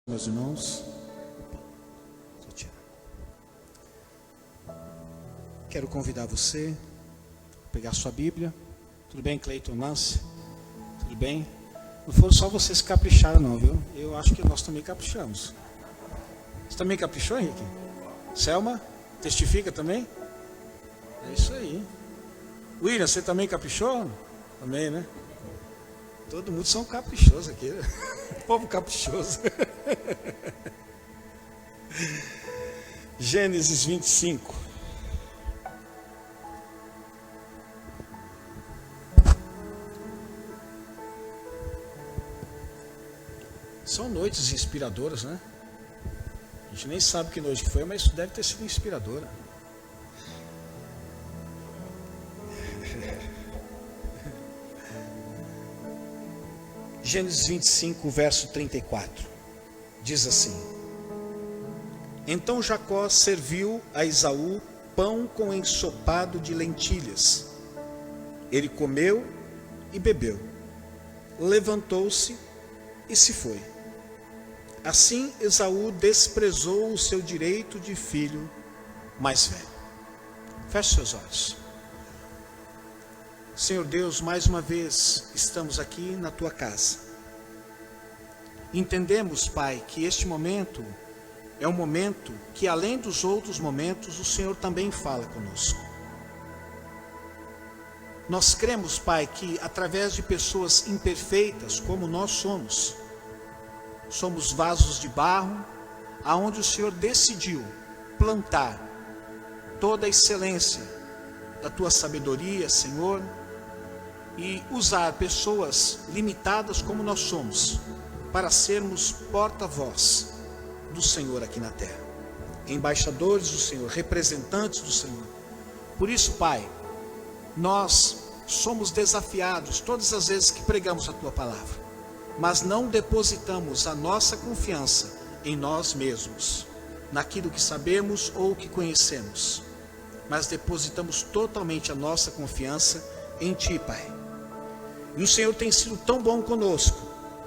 Meus irmãos, quero convidar você a pegar sua Bíblia. Tudo bem, Cleiton, Nancy? Tudo bem? Não foram só vocês que capricharam não, viu? Eu acho que nós também caprichamos. Você também caprichou, Henrique? Selma, testifica também? É isso aí. William, você também caprichou? Também, né? Todo mundo são caprichosos aqui, né? Povo caprichoso. Gênesis 25. São noites inspiradoras, né? A gente nem sabe que noite que foi, mas isso deve ter sido inspiradora. Gênesis 25, verso 34, diz assim: Então Jacó serviu a Esaú pão com ensopado de lentilhas. Ele comeu e bebeu, levantou-se e se foi. Assim Esaú desprezou o seu direito de filho mais velho. Feche seus olhos. Senhor Deus, mais uma vez estamos aqui na tua casa. Entendemos, Pai, que este momento é um momento que, além dos outros momentos, o Senhor também fala conosco. Nós cremos, Pai, que através de pessoas imperfeitas, como nós somos vasos de barro, aonde o Senhor decidiu plantar toda a excelência da tua sabedoria, Senhor, e usar pessoas limitadas como nós somos, para sermos porta-voz do Senhor aqui na terra, embaixadores do Senhor, representantes do Senhor. Por isso, Pai, nós somos desafiados todas as vezes que pregamos a tua palavra, mas não depositamos a nossa confiança em nós mesmos, naquilo que sabemos ou que conhecemos, mas depositamos totalmente a nossa confiança em ti, Pai. E o Senhor tem sido tão bom conosco,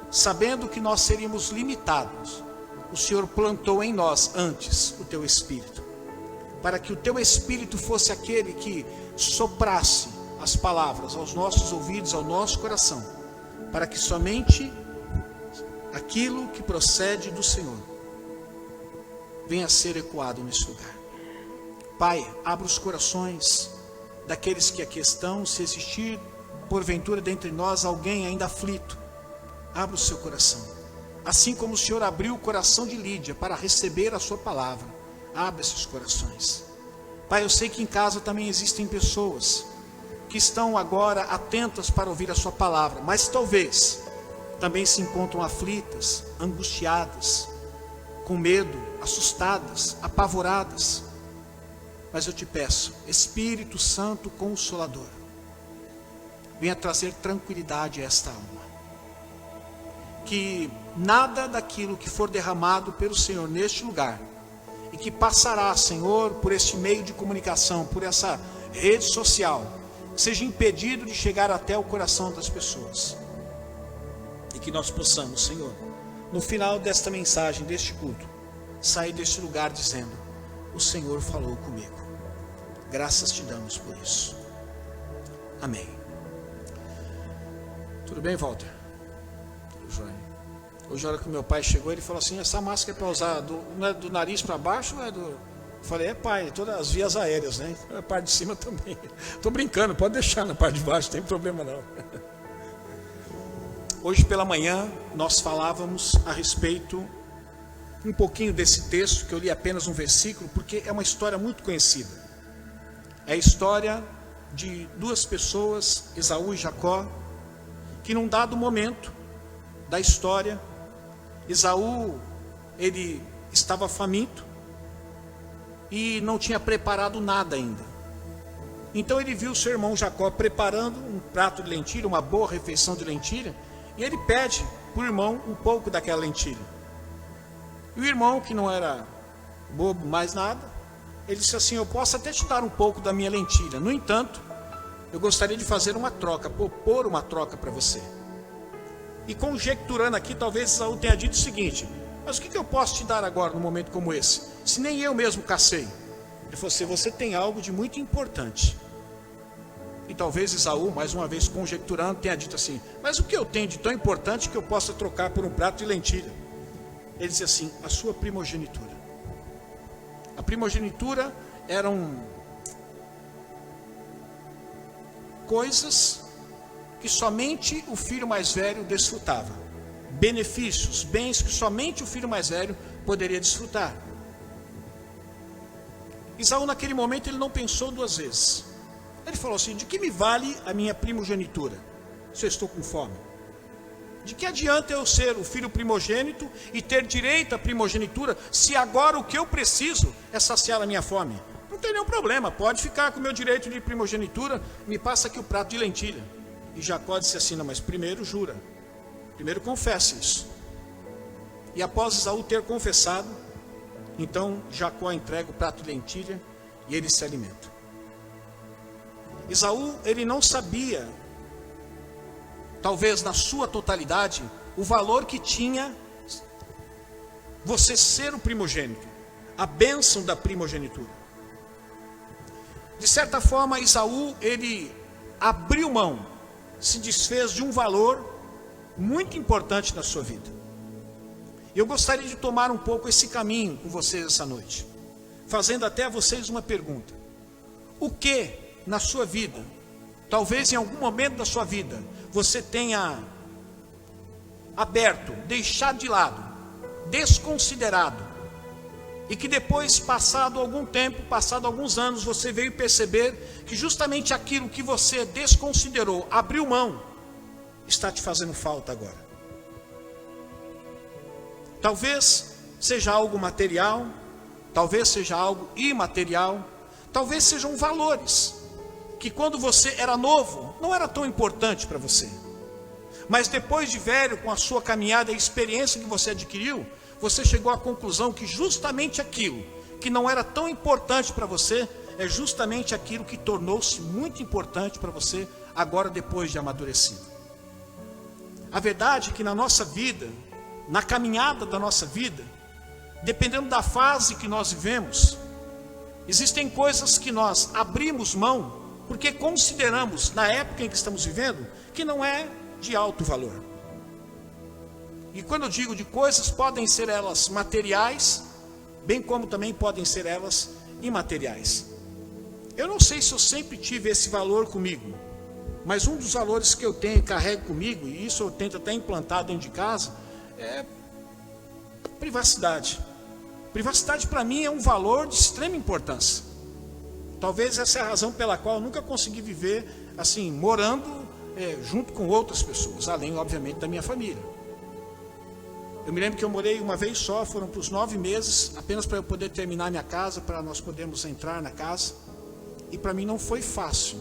sabendo que nós seríamos limitados. O Senhor plantou em nós antes o teu Espírito, para que o teu Espírito fosse aquele que soprasse as palavras aos nossos ouvidos, ao nosso coração, para que somente aquilo que procede do Senhor venha a ser ecoado nesse lugar. Pai, abra os corações daqueles que aqui estão, se existir porventura dentre nós alguém ainda aflito, abra o seu coração, assim como o Senhor abriu o coração de Lídia para receber a sua palavra. Abra esses corações, Pai. Eu sei que em casa também existem pessoas que estão agora atentas para ouvir a sua palavra, mas talvez também se encontram aflitas, angustiadas, com medo, assustadas, apavoradas. Mas eu te peço, Espírito Santo Consolador, venha trazer tranquilidade a esta alma, que nada daquilo que for derramado pelo Senhor neste lugar, e que passará, Senhor, por este meio de comunicação, por essa rede social, seja impedido de chegar até o coração das pessoas, e que nós possamos, Senhor, no final desta mensagem, deste culto, sair deste lugar dizendo: o Senhor falou comigo. Graças te damos por isso. Amém. Tudo bem, Walter? Tudo jóia. Hoje, a hora que meu pai chegou, ele falou assim: essa máscara é para usar não é do nariz para baixo, ou é do... Eu falei: é, pai, todas as vias aéreas, né? A parte de cima também. Estou brincando, pode deixar na parte de baixo, não tem problema não. Hoje pela manhã, nós falávamos a respeito um pouquinho desse texto, que eu li apenas um versículo, porque é uma história muito conhecida. É a história de duas pessoas, Esaú e Jacó, que num dado momento da história, Esaú, ele estava faminto e não tinha preparado nada ainda. Então ele viu seu irmão Jacó preparando um prato de lentilha, uma boa refeição de lentilha, e ele pede para o irmão um pouco daquela lentilha. E o irmão, que não era bobo mais nada, ele disse assim: eu posso até te dar um pouco da minha lentilha, no entanto, eu gostaria de fazer uma troca, propor uma troca para você. E conjecturando aqui, talvez Esaú tenha dito o seguinte: mas o que eu posso te dar agora num momento como esse? Se nem eu mesmo cacei. Ele falou assim, você tem algo de muito importante. E talvez Esaú, mais uma vez conjecturando, tenha dito assim, mas o que eu tenho de tão importante que eu possa trocar por um prato de lentilha? Ele dizia assim, a sua primogenitura. A primogenitura eram coisas que somente o filho mais velho desfrutava. Benefícios, bens que somente o filho mais velho poderia desfrutar. Esaú naquele momento ele não pensou duas vezes. Ele falou assim, de que me vale a minha primogenitura, se eu estou com fome? De que adianta eu ser o filho primogênito e ter direito à primogenitura, se agora o que eu preciso é saciar a minha fome? Não tem nenhum problema, pode ficar com o meu direito de primogenitura, me passa aqui o prato de lentilha. E Jacó disse assim, não, mas primeiro jura, primeiro confessa isso. E após Esaú ter confessado, então Jacó entrega o prato de lentilha e ele se alimenta. Esaú, ele não sabia, talvez na sua totalidade, o valor que tinha você ser o primogênito, a bênção da primogenitura. De certa forma, Esaú, ele abriu mão, se desfez de um valor muito importante na sua vida. Eu gostaria de tomar um pouco esse caminho com vocês essa noite, fazendo até a vocês uma pergunta. O que na sua vida, talvez em algum momento da sua vida, você tenha aberto, deixado de lado, desconsiderado, e que depois, passado algum tempo, passado alguns anos, você veio perceber que justamente aquilo que você desconsiderou, abriu mão, está te fazendo falta agora. Talvez seja algo material, talvez seja algo imaterial, talvez sejam valores, que quando você era novo, não era tão importante para você. Mas depois de velho, com a sua caminhada e a experiência que você adquiriu, você chegou à conclusão que justamente aquilo que não era tão importante para você, é justamente aquilo que tornou-se muito importante para você, agora depois de amadurecido. A verdade é que na nossa vida, na caminhada da nossa vida, dependendo da fase que nós vivemos, existem coisas que nós abrimos mão, porque consideramos, na época em que estamos vivendo, que não é de alto valor. E quando eu digo de coisas, podem ser elas materiais, bem como também podem ser elas imateriais. Eu não sei se eu sempre tive esse valor comigo, mas um dos valores que eu tenho e carrego comigo, e isso eu tento até implantar dentro de casa, é privacidade. Privacidade para mim é um valor de extrema importância. Talvez essa é a razão pela qual eu nunca consegui viver assim, morando junto com outras pessoas, além obviamente da minha família. Eu me lembro que eu morei uma vez só, foram para os 9 meses, apenas para eu poder terminar minha casa, para nós podermos entrar na casa. E para mim não foi fácil,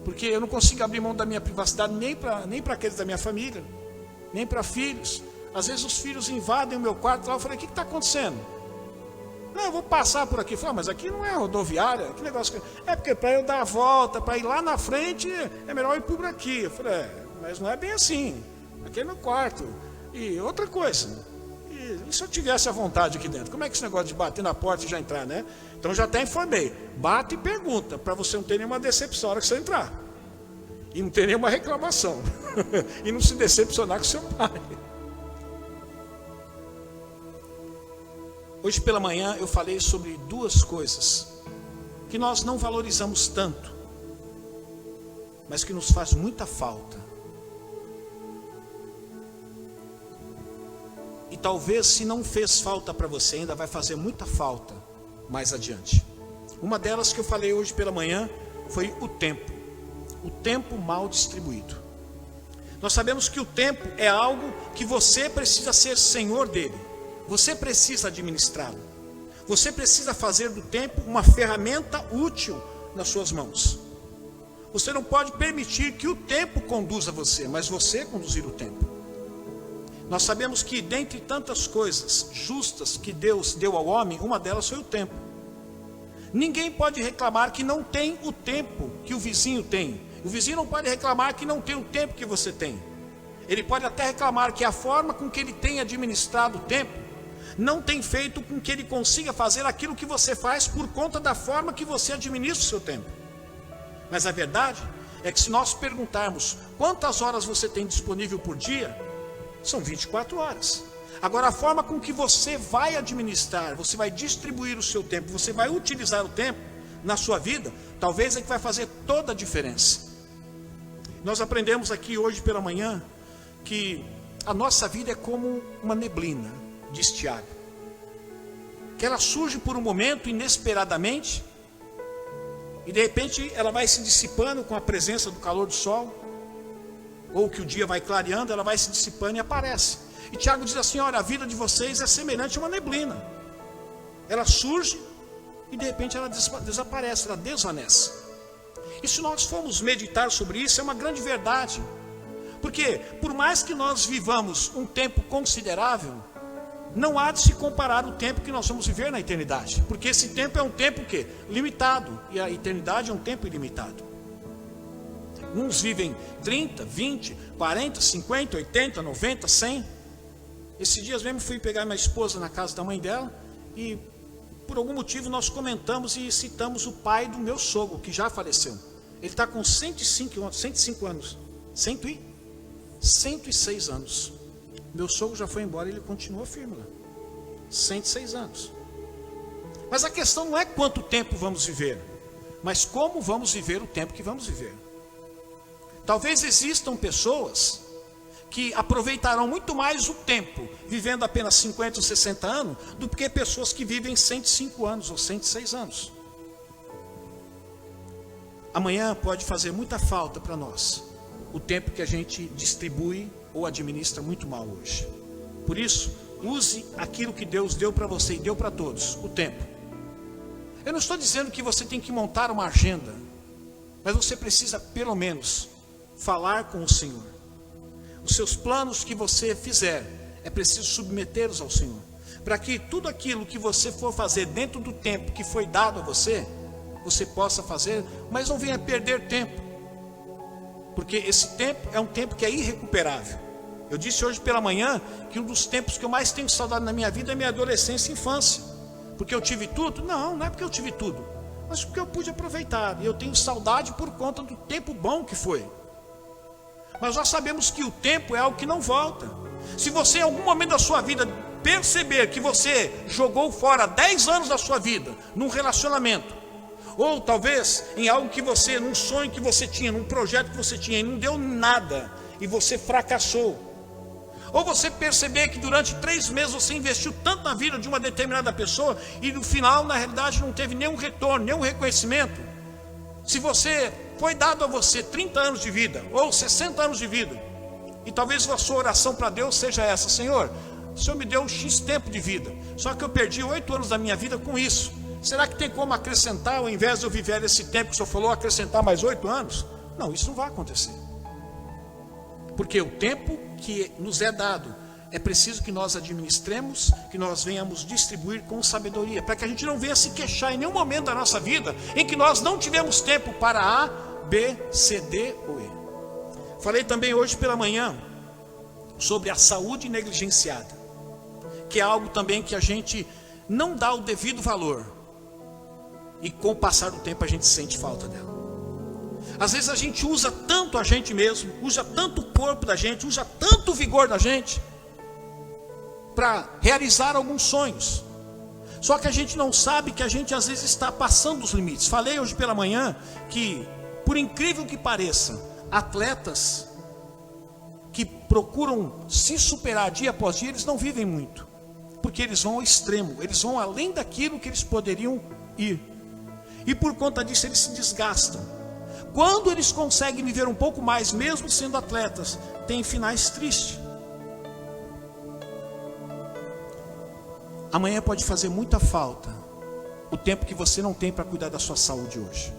porque eu não consigo abrir mão da minha privacidade nem para aqueles da minha família, nem para filhos. Às vezes os filhos invadem o meu quarto lá, eu falei, o que está acontecendo? Não, eu vou passar por aqui. Eu falei, mas aqui não é rodoviária, que negócio. É porque para eu dar a volta, para ir lá na frente, é melhor ir por aqui. Eu falei, mas não é bem assim, aqui é meu quarto. E outra coisa, e se eu tivesse à vontade aqui dentro, como é que esse negócio de bater na porta e já entrar, né? Então já até informei, bate e pergunta, para você não ter nenhuma decepção na hora que você entrar. E não ter nenhuma reclamação. E não se decepcionar com seu pai. Hoje pela manhã eu falei sobre duas coisas que nós não valorizamos tanto, mas que nos faz muita falta. E talvez se não fez falta para você, ainda vai fazer muita falta mais adiante. Uma delas que eu falei hoje pela manhã foi o tempo. O tempo mal distribuído. Nós sabemos que o tempo é algo que você precisa ser senhor dele. Você precisa administrá-lo. Você precisa fazer do tempo uma ferramenta útil nas suas mãos. Você não pode permitir que o tempo conduza você, mas você conduzir o tempo. Nós sabemos que dentre tantas coisas justas que Deus deu ao homem, uma delas foi o tempo. Ninguém pode reclamar que não tem o tempo que o vizinho tem. O vizinho não pode reclamar que não tem o tempo que você tem. Ele pode até reclamar que a forma com que ele tem administrado o tempo não tem feito com que ele consiga fazer aquilo que você faz por conta da forma que você administra o seu tempo. Mas a verdade é que se nós perguntarmos quantas horas você tem disponível por dia, são 24 horas. Agora, a forma com que você vai administrar, você vai distribuir o seu tempo, você vai utilizar o tempo na sua vida, talvez é que vai fazer toda a diferença. Nós aprendemos aqui hoje pela manhã que a nossa vida é como uma neblina, diz Tiago, que ela surge por um momento inesperadamente e de repente ela vai se dissipando com a presença do calor do sol, ou que o dia vai clareando, ela vai se dissipando e aparece. E Tiago diz assim: olha, a vida de vocês é semelhante a uma neblina, ela surge e de repente ela desaparece, ela desvanece. E se nós formos meditar sobre isso, é uma grande verdade, porque por mais que nós vivamos um tempo considerável, não há de se comparar o tempo que nós vamos viver na eternidade, porque esse tempo é um tempo que? Limitado, e a eternidade é um tempo ilimitado. Uns vivem 30, 20, 40, 50, 80, 90, 100. Esses dias mesmo fui pegar minha esposa na casa da mãe dela e por algum motivo nós comentamos e citamos o pai do meu sogro, que já faleceu. Ele está com 105 anos, 106 anos. Meu sogro já foi embora e ele continua firme lá, 106 anos. Mas a questão não é quanto tempo vamos viver, mas como vamos viver o tempo que vamos viver. Talvez existam pessoas que aproveitarão muito mais o tempo vivendo apenas 50 ou 60 anos do que pessoas que vivem 105 anos ou 106 anos. Amanhã pode fazer muita falta para nós o tempo que a gente distribui ou administra muito mal hoje. Por isso, use aquilo que Deus deu para você e deu para todos, o tempo. Eu não estou dizendo que você tem que montar uma agenda, mas você precisa pelo menos falar com o Senhor. Os seus planos que você fizer, é preciso submetê-los ao Senhor, para que tudo aquilo que você for fazer dentro do tempo que foi dado a você, você possa fazer, mas não venha perder tempo, porque esse tempo é um tempo que é irrecuperável. Eu disse hoje pela manhã que um dos tempos que eu mais tenho saudade na minha vida é minha adolescência e infância, porque eu tive tudo? Não é porque eu tive tudo, mas porque eu pude aproveitar, e eu tenho saudade por conta do tempo bom que foi. Mas nós sabemos que o tempo é algo que não volta. Se você em algum momento da sua vida perceber que você jogou fora 10 anos da sua vida num relacionamento, ou talvez em algo que você, num sonho que você tinha, num projeto que você tinha e não deu nada, e você fracassou, ou você perceber que durante 3 meses você investiu tanto na vida de uma determinada pessoa e no final na realidade não teve nenhum retorno, nenhum reconhecimento. Se você foi dado a você 30 anos de vida ou 60 anos de vida, e talvez a sua oração para Deus seja essa: Senhor, o Senhor me deu um X tempo de vida, só que eu perdi 8 anos da minha vida com isso. Será que tem como acrescentar, ao invés de eu viver esse tempo que o Senhor falou, acrescentar mais 8 anos? Não, isso não vai acontecer. Porque o tempo que nos é dado, é preciso que nós administremos, que nós venhamos distribuir com sabedoria, para que a gente não venha se queixar em nenhum momento da nossa vida, em que nós não tivemos tempo para A, B, C, D ou E. Falei também hoje pela manhã sobre a saúde negligenciada, que é algo também que a gente não dá o devido valor, e com o passar do tempo a gente sente falta dela. Às vezes a gente usa tanto a gente mesmo, usa tanto o corpo da gente, usa tanto o vigor da gente para realizar alguns sonhos, só que a gente não sabe que a gente às vezes está passando os limites. Falei hoje pela manhã que, por incrível que pareça, atletas que procuram se superar dia após dia, eles não vivem muito, porque eles vão ao extremo, eles vão além daquilo que eles poderiam ir, e por conta disso eles se desgastam. Quando eles conseguem viver um pouco mais, mesmo sendo atletas, tem finais tristes. Amanhã pode fazer muita falta o tempo que você não tem para cuidar da sua saúde hoje.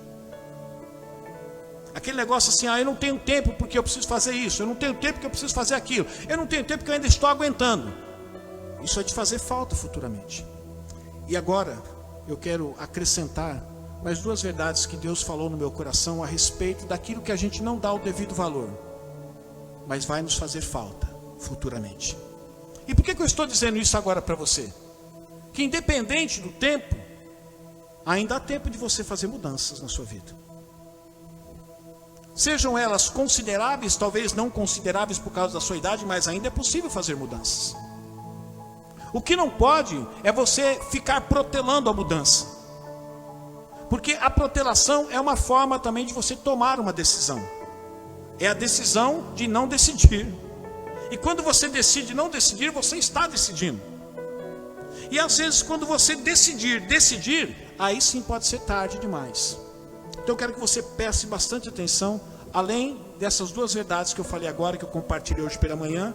Aquele negócio assim: eu não tenho tempo porque eu preciso fazer isso, eu não tenho tempo porque eu preciso fazer aquilo, eu não tenho tempo porque eu ainda estou aguentando. Isso vai te fazer falta futuramente. E agora eu quero acrescentar mais 2 verdades que Deus falou no meu coração a respeito daquilo que a gente não dá o devido valor. mas vai nos fazer falta futuramente. E por que eu estou dizendo isso agora para você? Que independente do tempo, ainda há tempo de você fazer mudanças na sua vida. Sejam elas consideráveis, talvez não consideráveis por causa da sua idade, mas ainda é possível fazer mudanças. O que não pode é você ficar protelando a mudança. Porque a protelação é uma forma também de você tomar uma decisão. É a decisão de não decidir. E quando você decide não decidir, você está decidindo. E às vezes quando você decidir, aí sim pode ser tarde demais. Então eu quero que você preste bastante atenção. Além dessas duas verdades que eu falei agora, que eu compartilhei hoje pela manhã,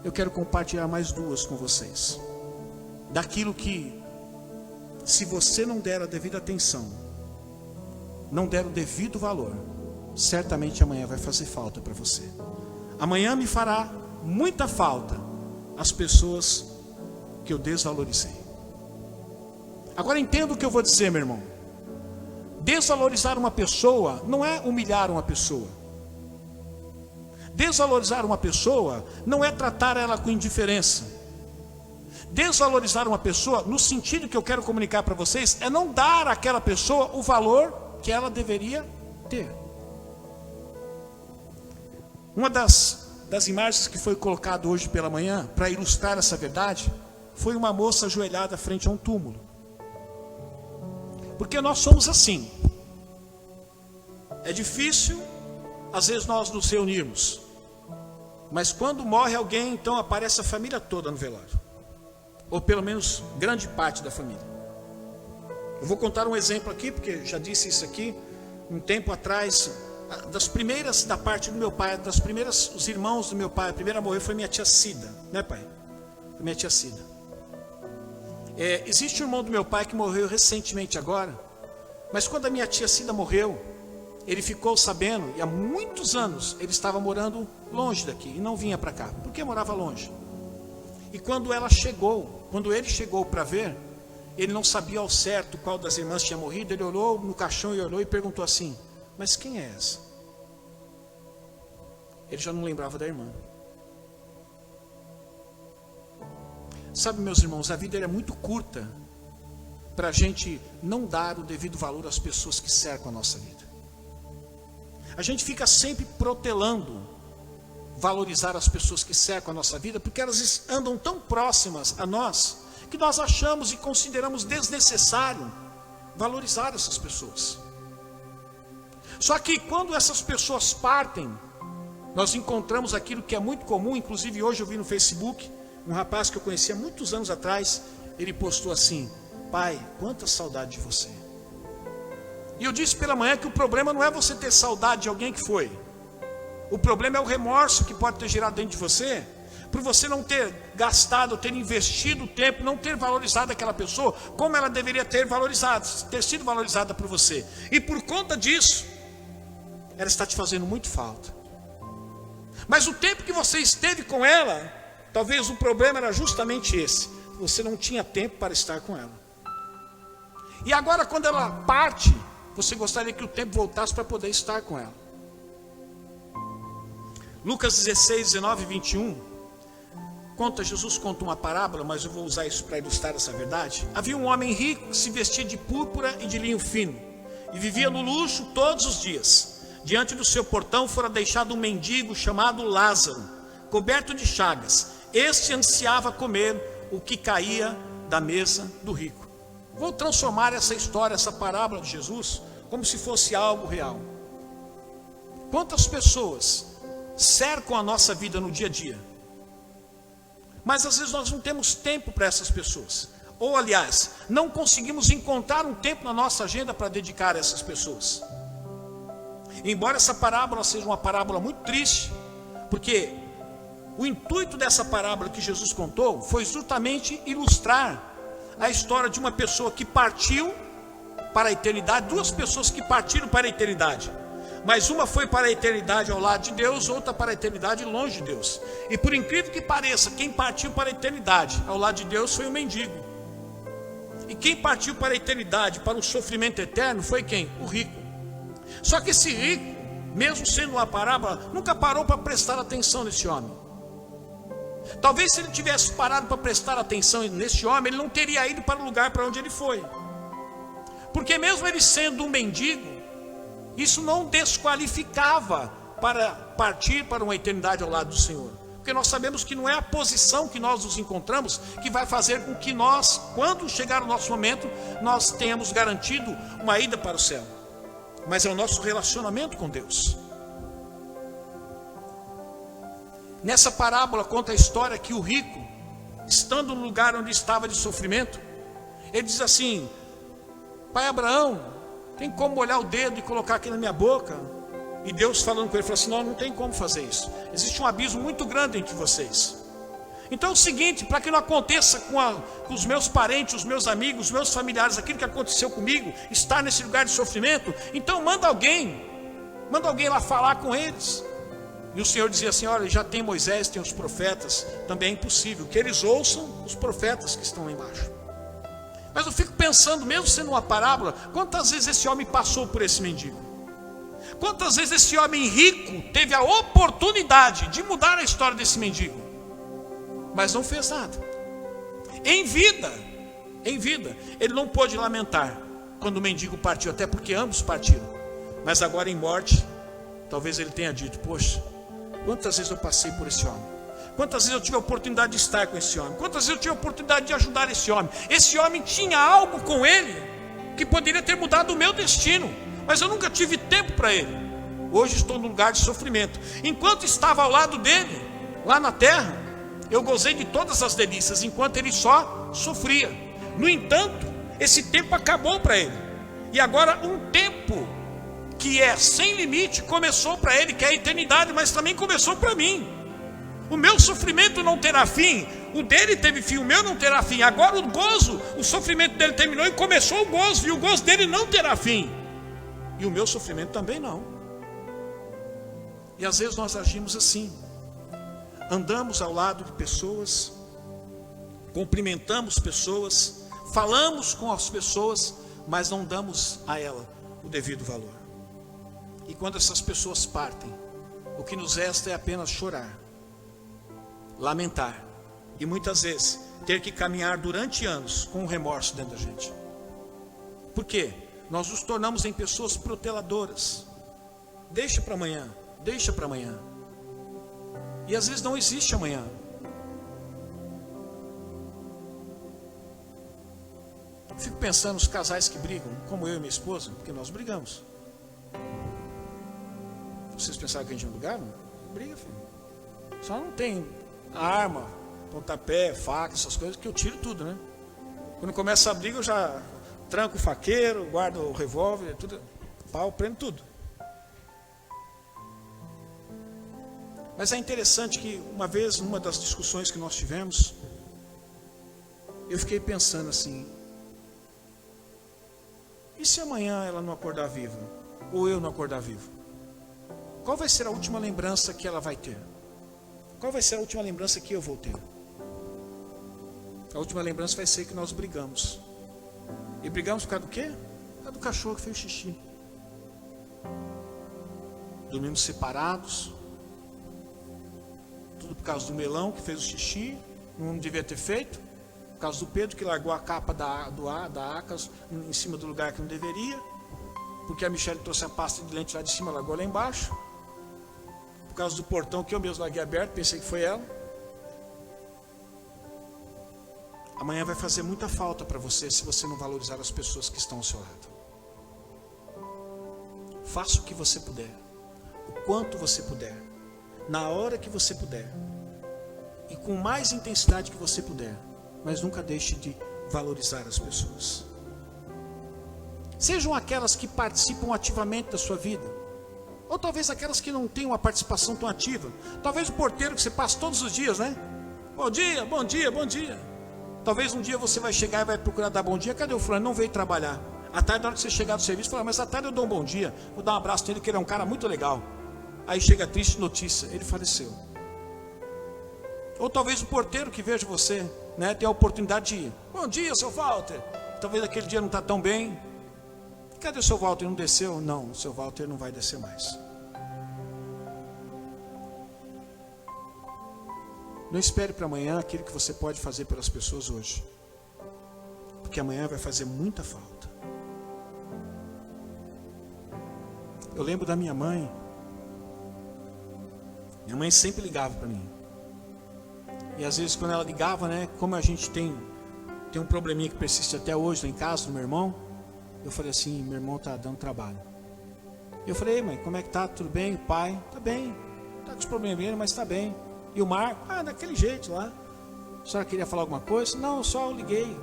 eu quero compartilhar mais duas com vocês. Daquilo que, se você não der a devida atenção, não der o devido valor, certamente amanhã vai fazer falta para você. Amanhã me fará muita falta as pessoas que eu desvalorizei. Agora entenda o que eu vou dizer, meu irmão. Desvalorizar uma pessoa não é humilhar uma pessoa. Desvalorizar uma pessoa não é tratar ela com indiferença. Desvalorizar uma pessoa, no sentido que eu quero comunicar para vocês, é não dar àquela pessoa o valor que ela deveria ter. Uma das imagens que foi colocada hoje pela manhã, para ilustrar essa verdade, foi uma moça ajoelhada frente a um túmulo. Porque nós somos assim. É difícil, às vezes, nós nos reunirmos. Mas quando morre alguém, então aparece a família toda no velório. Ou pelo menos grande parte da família. Eu vou contar um exemplo aqui, porque já disse isso aqui. Um tempo atrás, das primeiras da parte do meu pai, das primeiras, os irmãos do meu pai, a primeira a morrer foi minha tia Cida. Né, pai? Foi minha tia Cida. Existe um irmão do meu pai que morreu recentemente agora. Mas quando a minha tia Cida morreu, ele ficou sabendo, e há muitos anos ele estava morando longe daqui e não vinha para cá, porque morava longe. E quando ele chegou para ver, ele não sabia ao certo qual das irmãs tinha morrido. Ele olhou no caixão e olhou e perguntou assim: mas quem é essa? Ele já não lembrava da irmã. Sabe, meus irmãos, a vida é muito curta para a gente não dar o devido valor às pessoas que cercam a nossa vida. A gente fica sempre protelando valorizar as pessoas que cercam a nossa vida, porque elas andam tão próximas a nós, que nós achamos e consideramos desnecessário valorizar essas pessoas. Só que quando essas pessoas partem, nós encontramos aquilo que é muito comum. Inclusive hoje eu vi no Facebook, um rapaz que eu conhecia muitos anos atrás, ele postou assim: pai, quanta saudade de você. E eu disse pela manhã que o problema não é você ter saudade de alguém que foi. O problema é o remorso que pode ter gerado dentro de você, por você não ter gastado, ter investido tempo, não ter valorizado aquela pessoa como ela deveria ter sido valorizada por você. E por conta disso, ela está te fazendo muito falta. Mas o tempo que você esteve com ela, talvez o problema era justamente esse: você não tinha tempo para estar com ela. E agora, quando ela parte, você gostaria que o tempo voltasse para poder estar com ela. Lucas 16, 19 e 21, Jesus conta uma parábola, mas eu vou usar isso para ilustrar essa verdade. Havia um homem rico que se vestia de púrpura e de linho fino, e vivia no luxo todos os dias. Diante do seu portão fora deixado um mendigo chamado Lázaro, coberto de chagas. Este ansiava comer o que caía da mesa do rico. Vou transformar essa história, essa parábola de Jesus, como se fosse algo real. Quantas pessoas cercam a nossa vida no dia a dia, mas às vezes nós não temos tempo para essas pessoas, ou aliás, não conseguimos encontrar um tempo na nossa agenda para dedicar a essas pessoas. Embora essa parábola seja uma parábola muito triste, porque o intuito dessa parábola que Jesus contou foi justamente ilustrar a história de uma pessoa que partiu para a eternidade, duas pessoas que partiram para a eternidade, mas uma foi para a eternidade ao lado de Deus, outra para a eternidade longe de Deus. E por incrível que pareça, quem partiu para a eternidade ao lado de Deus foi o mendigo. E quem partiu para a eternidade, para o sofrimento eterno, foi quem? O rico. Só que esse rico, mesmo sendo uma parábola, nunca parou para prestar atenção nesse homem. Talvez se ele tivesse parado para prestar atenção nesse homem, ele não teria ido para o lugar para onde ele foi. Porque mesmo ele sendo um mendigo, isso não desqualificava para partir para uma eternidade ao lado do Senhor. Porque nós sabemos que não é a posição que nós nos encontramos que vai fazer com que nós, quando chegar o nosso momento, nós tenhamos garantido uma ida para o céu. Mas é o nosso relacionamento com Deus. Nessa parábola conta a história que o rico, estando no lugar onde estava de sofrimento, ele diz assim: pai Abraão, tem como molhar o dedo e colocar aqui na minha boca? E Deus falando com ele, falou assim: não tem como fazer isso. Existe um abismo muito grande entre vocês. Então é o seguinte, para que não aconteça com os meus parentes, os meus amigos, os meus familiares, aquilo que aconteceu comigo, estar nesse lugar de sofrimento, então manda alguém lá falar com eles. E o Senhor dizia assim: olha, já tem Moisés, tem os profetas, também é impossível que eles ouçam os profetas que estão lá embaixo. Mas eu fico pensando, mesmo sendo uma parábola, quantas vezes esse homem passou por esse mendigo? Quantas vezes esse homem rico teve a oportunidade de mudar a história desse mendigo, mas não fez nada. Em vida, ele não pôde lamentar quando o mendigo partiu, até porque ambos partiram. Mas agora em morte, talvez ele tenha dito: poxa, quantas vezes eu passei por esse homem? Quantas vezes eu tive a oportunidade de estar com esse homem? Quantas vezes eu tive a oportunidade de ajudar esse homem? Esse homem tinha algo com ele que poderia ter mudado o meu destino, mas eu nunca tive tempo para ele. Hoje estou num lugar de sofrimento. Enquanto estava ao lado dele, lá na terra, eu gozei de todas as delícias, enquanto ele só sofria. No entanto, esse tempo acabou para ele. E agora um tempo que é sem limite começou para ele, que é a eternidade, mas também começou para mim. O meu sofrimento não terá fim, o dele teve fim, o meu não terá fim. Agora o gozo, o sofrimento dele terminou e começou o gozo, e o gozo dele não terá fim. E o meu sofrimento também não. E às vezes nós agimos assim. Andamos ao lado de pessoas, cumprimentamos pessoas, falamos com as pessoas, mas não damos a ela o devido valor. E quando essas pessoas partem, o que nos resta é apenas chorar, lamentar, e muitas vezes ter que caminhar durante anos com um remorso dentro da gente. Por quê? Nós nos tornamos em pessoas proteladoras. Deixa para amanhã, deixa para amanhã. E às vezes não existe amanhã. Fico pensando nos casais que brigam, como eu e minha esposa, porque nós brigamos. Vocês pensaram que a gente não brigava? Briga, filho. Só não tem arma, pontapé, faca, essas coisas, que eu tiro tudo, né? Quando começa a briga, eu já tranco o faqueiro, guardo o revólver, tudo, pau, prendo tudo. Mas é interessante que uma vez, numa das discussões que nós tivemos, eu fiquei pensando assim: e se amanhã ela não acordar viva? Ou eu não acordar vivo? Qual vai ser a última lembrança que ela vai ter? Qual vai ser a última lembrança que eu vou ter? A última lembrança vai ser que nós brigamos. E brigamos por causa do quê? Por causa do cachorro que fez xixi. Dormimos separados. Tudo por causa do melão que fez o xixi, não devia ter feito. Por causa do Pedro que largou a capa da Acas em cima do lugar que não deveria. Porque a Michelle trouxe a pasta de lente lá de cima, largou lá embaixo. Por causa do portão que eu mesmo larguei aberto, pensei que foi ela. Amanhã vai fazer muita falta para você se você não valorizar as pessoas que estão ao seu lado. Faça o que você puder, o quanto você puder, na hora que você puder, e com mais intensidade que você puder, mas nunca deixe de valorizar as pessoas. Sejam aquelas que participam ativamente da sua vida, ou talvez aquelas que não têm uma participação tão ativa. Talvez o porteiro que você passa todos os dias, né? Bom dia, bom dia, bom dia. Talvez um dia você vai chegar e vai procurar dar bom dia. Cadê o fulano? Não veio trabalhar. À tarde, na hora que você chegar do serviço, fala: mas à tarde eu dou um bom dia, vou dar um abraço nele, que ele é um cara muito legal. Aí chega a triste notícia: ele faleceu. Ou talvez o porteiro que veja você, né, tem a oportunidade de ir: bom dia, seu Walter. Talvez aquele dia não está tão bem. Cadê o seu Walter? Não desceu? Não, o seu Walter não vai descer mais. Não espere para amanhã aquilo que você pode fazer pelas pessoas hoje, porque amanhã vai fazer muita falta. Eu lembro da minha mãe. Minha mãe sempre ligava para mim. E às vezes quando ela ligava, né, como a gente tem um probleminha que persiste até hoje lá em casa, do meu irmão, eu falei assim, meu irmão tá dando trabalho. Eu falei, mãe, como é que tá? Tudo bem? O pai? Tá bem. Tá com os probleminhas, mas tá bem. E o Marco? Ah, daquele jeito lá. A senhora queria falar alguma coisa? Não, eu só liguei.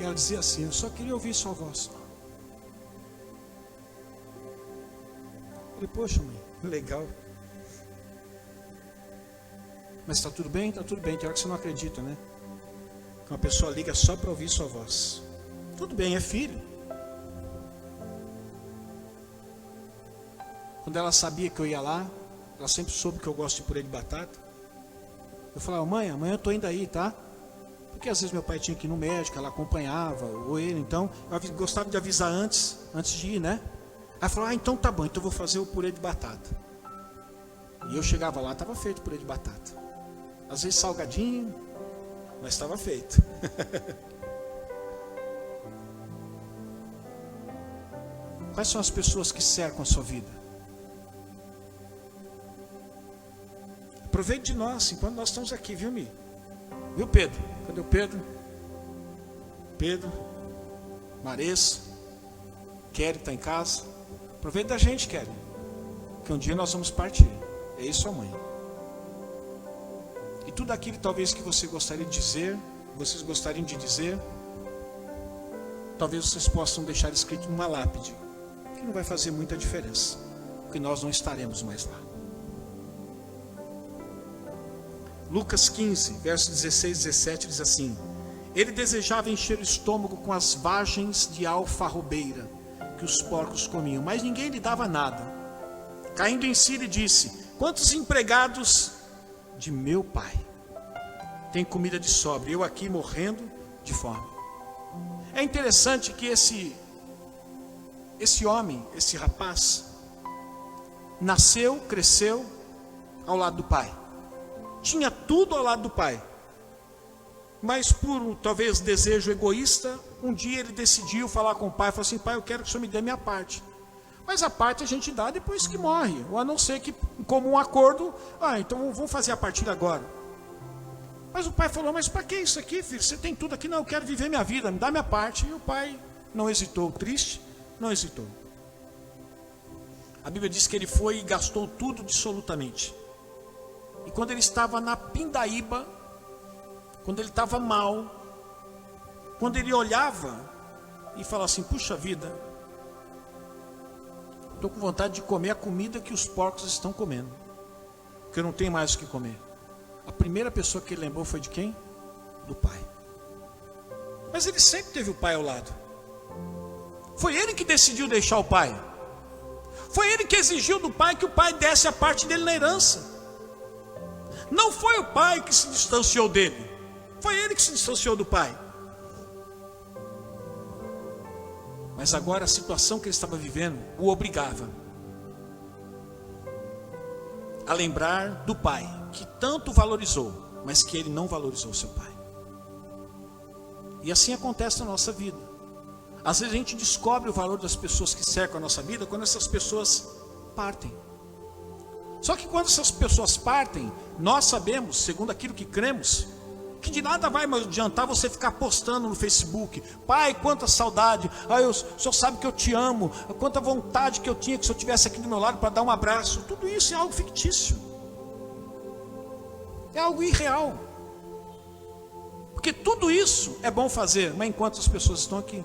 E ela dizia assim, eu só queria ouvir sua voz. Eu falei, poxa, mãe, legal. Mas está tudo bem? Está tudo bem. Tem hora que você não acredita, né? Que uma pessoa liga só para ouvir sua voz. Tudo bem, é filho. Quando ela sabia que eu ia lá, ela sempre soube que eu gosto de purê de batata. Eu falava, mãe, amanhã eu estou indo aí, tá? Porque às vezes meu pai tinha que ir no médico, ela acompanhava, ou ele, então eu gostava de avisar antes de ir, né? Aí ela falou, então tá bom, então eu vou fazer o purê de batata. E eu chegava lá, estava feito o purê de batata. Às vezes salgadinho, mas estava feito. Quais são as pessoas que cercam a sua vida? Aproveite de nós, enquanto nós estamos aqui, viu, Mi? Viu, Pedro? Cadê o Pedro? Pedro, Maressa, Kelly está em casa. Aproveite da gente, Kelly, que um dia nós vamos partir. É isso, a mãe. E tudo aquilo talvez que você gostaria de dizer, vocês gostariam de dizer, talvez vocês possam deixar escrito numa lápide, que não vai fazer muita diferença, porque nós não estaremos mais lá. Lucas 15, versos 16 e 17 diz assim: ele desejava encher o estômago com as vagens de alfarrobeira que os porcos comiam, mas ninguém lhe dava nada. Caindo em si, ele disse: quantos empregados de meu pai tem comida de sobra, eu aqui morrendo de fome. É interessante que esse homem, esse rapaz, nasceu, cresceu ao lado do pai, tinha tudo ao lado do pai, mas por talvez desejo egoísta, um dia ele decidiu falar com o pai, falou assim: pai, eu quero que o senhor me dê a minha parte. Mas a parte a gente dá depois que morre, ou a não ser que, como um acordo, então vamos fazer a partilha agora. Mas o pai falou: mas para que isso aqui, filho? Você tem tudo aqui. Não, eu quero viver minha vida, me dá minha parte. E o pai não hesitou, triste, não hesitou. A Bíblia diz que ele foi e gastou tudo dissolutamente. E quando ele estava na pindaíba, quando ele estava mal, quando ele olhava e falava assim: puxa vida, estou com vontade de comer a comida que os porcos estão comendo, porque eu não tenho mais o que comer. A primeira pessoa que ele lembrou foi de quem? Do pai. Mas ele sempre teve o pai ao lado. Foi ele que decidiu deixar o pai. Foi ele que exigiu do pai que o pai desse a parte dele na herança. Não foi o pai que se distanciou dele, foi ele que se distanciou do pai. Mas agora a situação que ele estava vivendo o obrigava a lembrar do pai, que tanto valorizou, mas que ele não valorizou seu pai. E assim acontece na nossa vida. Às vezes a gente descobre o valor das pessoas que cercam a nossa vida quando essas pessoas partem. Só que quando essas pessoas partem, nós sabemos, segundo aquilo que cremos, que de nada vai mais adiantar você ficar postando no Facebook: pai, quanta saudade, o senhor sabe que eu te amo, quanta vontade que eu tinha que o senhor estivesse aqui do meu lado para dar um abraço. Tudo isso é algo fictício, é algo irreal, porque tudo isso é bom fazer, mas enquanto as pessoas estão aqui,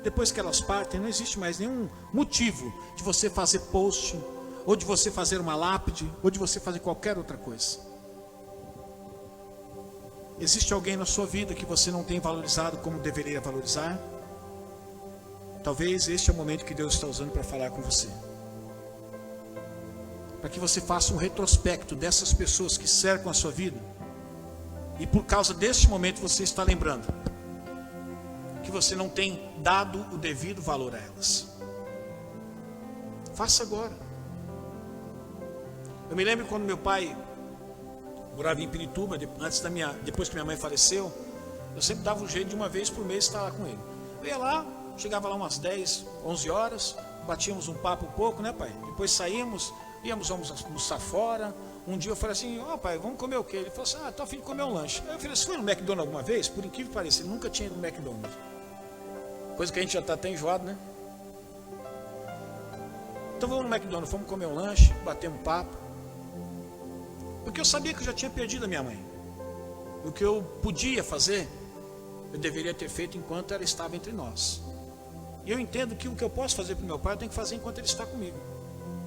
depois que elas partem, não existe mais nenhum motivo de você fazer post, ou de você fazer uma lápide, ou de você fazer qualquer outra coisa. Existe alguém na sua vida que você não tem valorizado como deveria valorizar? Talvez este é o momento que Deus está usando para falar com você, para que você faça um retrospecto dessas pessoas que cercam a sua vida, e por causa deste momento você está lembrando que você não tem dado o devido valor a elas. Faça agora. Eu me lembro quando meu pai morava em Pirituba, depois que minha mãe faleceu. Eu sempre dava um jeito de uma vez por mês estar lá com ele. Eu ia lá, chegava lá umas 10, 11 horas, batíamos um papo um pouco, né, pai? Depois saímos, íamos almoçar fora. Um dia eu falei assim, pai, vamos comer o quê? Ele falou assim, tô a fim de comer um lanche. Aí eu falei, você foi no McDonald's alguma vez? Por incrível que pareça, ele nunca tinha ido no McDonald's. Coisa que a gente já está até enjoado, né? Então vamos no McDonald's, fomos comer um lanche, bater um papo. Porque eu sabia que eu já tinha perdido a minha mãe. O que eu podia fazer, eu deveria ter feito enquanto ela estava entre nós. E eu entendo que o que eu posso fazer para o meu pai, eu tenho que fazer enquanto ele está comigo.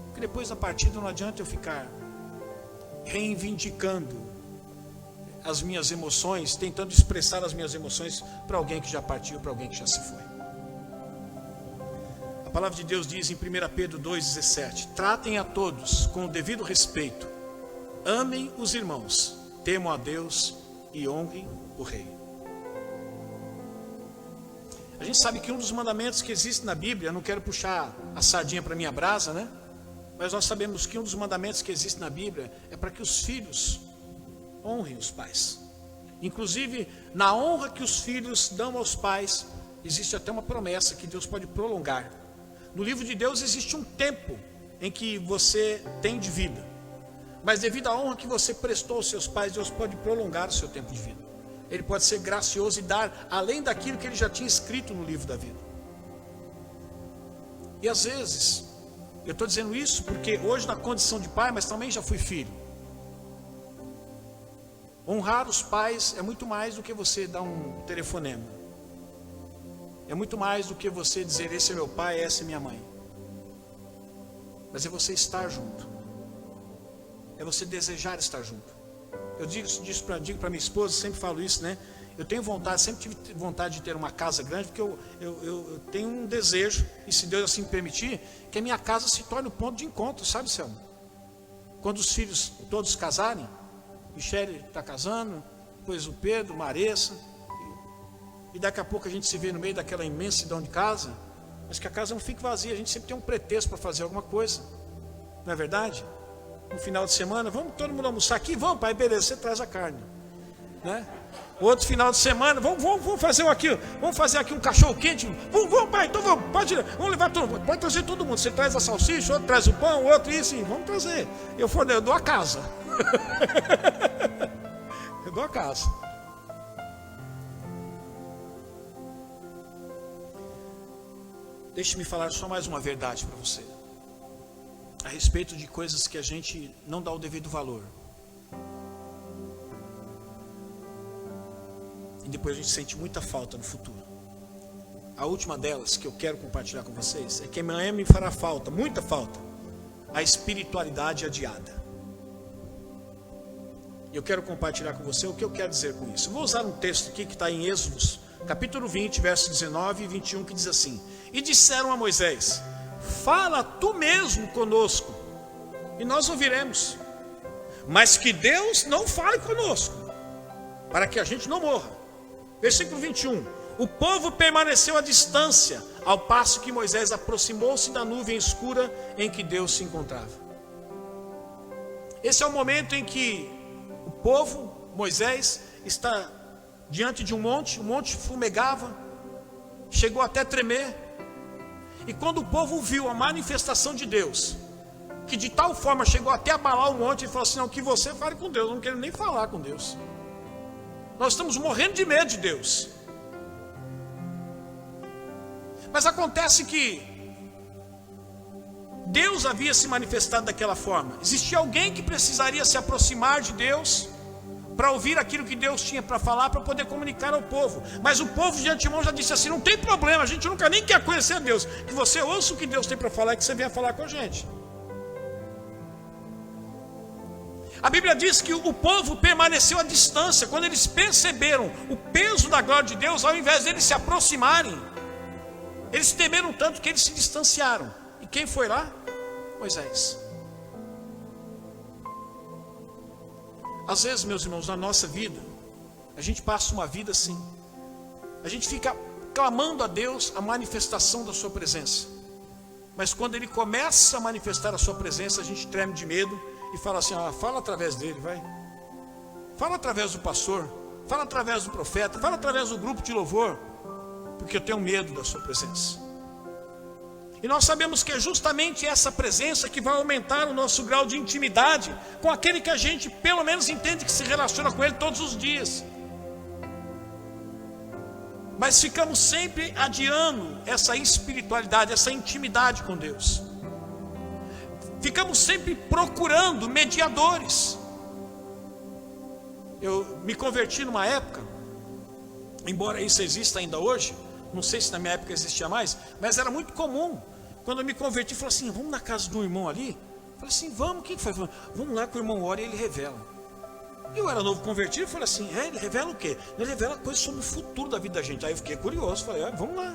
Porque depois da partida não adianta eu ficar reivindicando as minhas emoções, tentando expressar as minhas emoções para alguém que já partiu, para alguém que já se foi. A palavra de Deus diz em 1 Pedro 2,17: tratem a todos com o devido respeito, amem os irmãos, temam a Deus e honrem o rei. A gente sabe que um dos mandamentos que existe na Bíblia, eu não quero puxar a sardinha para minha brasa, né? Mas nós sabemos que um dos mandamentos que existe na Bíblia é para que os filhos honrem os pais. Inclusive, na honra que os filhos dão aos pais, existe até uma promessa que Deus pode prolongar. No livro de Deus existe um tempo em que você tem de vida. Mas devido à honra que você prestou aos seus pais, Deus pode prolongar o seu tempo de vida. Ele pode ser gracioso e dar além daquilo que ele já tinha escrito no livro da vida. E às vezes, eu estou dizendo isso porque hoje na condição de pai, mas também já fui filho. Honrar os pais é muito mais do que você dar um telefonema. É muito mais do que você dizer, esse é meu pai, essa é minha mãe. Mas é você estar junto. É você desejar estar junto. Eu digo para minha esposa, sempre falo isso, né? Eu tenho vontade, sempre tive vontade de ter uma casa grande, porque eu tenho um desejo, e se Deus assim me permitir, que a minha casa se torne o ponto de encontro, sabe, Selma? Quando os filhos todos casarem, Michele está casando, depois o Pedro, Maressa, e daqui a pouco a gente se vê no meio daquela imensidão de casa, mas que a casa não fique vazia, a gente sempre tem um pretexto para fazer alguma coisa, não é verdade? No final de semana, vamos todo mundo almoçar aqui? Vamos, pai, beleza, você traz a carne, né? Outro final de semana, vamos fazer aqui um cachorro quente. Vamos, pai, então pode levar todo mundo, pode trazer todo mundo. Você traz a salsicha, outro traz o pão, outro isso, vamos trazer. Eu dou a casa. Eu dou a casa. Deixe-me falar só mais uma verdade para você, a respeito de coisas que a gente não dá o devido valor. E depois a gente sente muita falta no futuro. A última delas que eu quero compartilhar com vocês é que amanhã me fará falta, muita falta, a espiritualidade adiada. E eu quero compartilhar com você o que eu quero dizer com isso. Eu vou usar um texto aqui que está em Êxodos, capítulo 20, versos 19 e 21, que diz assim: e disseram a Moisés, fala tu mesmo conosco, e nós ouviremos, mas que Deus não fale conosco, para que a gente não morra. Versículo 21, o povo permaneceu à distância, ao passo que Moisés aproximou-se da nuvem escura em que Deus se encontrava. Esse é o momento em que o povo, Moisés, está diante de um monte fumegava, chegou até tremer. E quando o povo viu a manifestação de Deus, que de tal forma chegou até abalar o monte, ele falou assim, não, que você fale com Deus, eu não quero nem falar com Deus. Nós estamos morrendo de medo de Deus. Mas acontece que Deus havia se manifestado daquela forma. Existia alguém que precisaria se aproximar de Deus para ouvir aquilo que Deus tinha para falar, para poder comunicar ao povo. Mas o povo de antemão já disse assim, não tem problema, a gente nunca nem quer conhecer Deus, que você ouça o que Deus tem para falar e que você venha falar com a gente. A Bíblia diz que o povo permaneceu à distância. Quando eles perceberam o peso da glória de Deus, ao invés deles se aproximarem, eles temeram tanto que eles se distanciaram. E quem foi lá? Moisés. Às vezes, meus irmãos, na nossa vida, a gente passa uma vida assim. A gente fica clamando a Deus a manifestação da sua presença. Mas quando Ele começa a manifestar a sua presença, a gente treme de medo e fala assim, fala através dele, vai. Fala através do pastor, fala através do profeta, fala através do grupo de louvor, porque eu tenho medo da sua presença. E nós sabemos que é justamente essa presença que vai aumentar o nosso grau de intimidade com aquele que a gente pelo menos entende que se relaciona com ele todos os dias. Mas ficamos sempre adiando essa espiritualidade, essa intimidade com Deus. Ficamos sempre procurando mediadores. Eu me converti numa época, embora isso exista ainda hoje, não sei se na minha época existia mais, mas era muito comum. Quando eu me converti, falei assim, vamos na casa do irmão ali? Falei assim, vamos, quem que faz? Vamos lá que o irmão ora e ele revela. Eu era novo convertido, falei assim, ele revela o quê? Ele revela coisas sobre o futuro da vida da gente. Aí eu fiquei curioso, falei, vamos lá.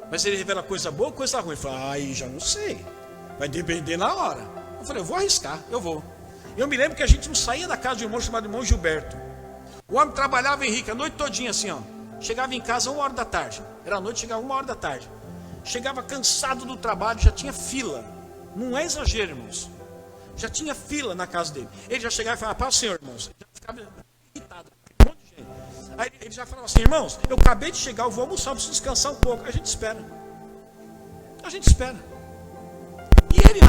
Mas ele revela coisa boa ou coisa ruim? Eu falei, aí já não sei, vai depender na hora. Eu falei, eu vou arriscar, eu vou. Eu me lembro que a gente não saía da casa de um irmão chamado irmão Gilberto. O homem trabalhava em Henrique a noite todinha assim, ó. Chegava em casa 1 hora da tarde. Era a noite, chegava 1 hora da tarde. Chegava cansado do trabalho, já tinha fila. Não é exagero, irmãos. Já tinha fila na casa dele. Ele já chegava e falava, para o senhor, irmãos. Ele já ficava irritado, um monte de gente. Aí ele já falava assim, irmãos, eu acabei de chegar, eu vou almoçar, eu preciso descansar um pouco. A gente espera. A gente espera. E ele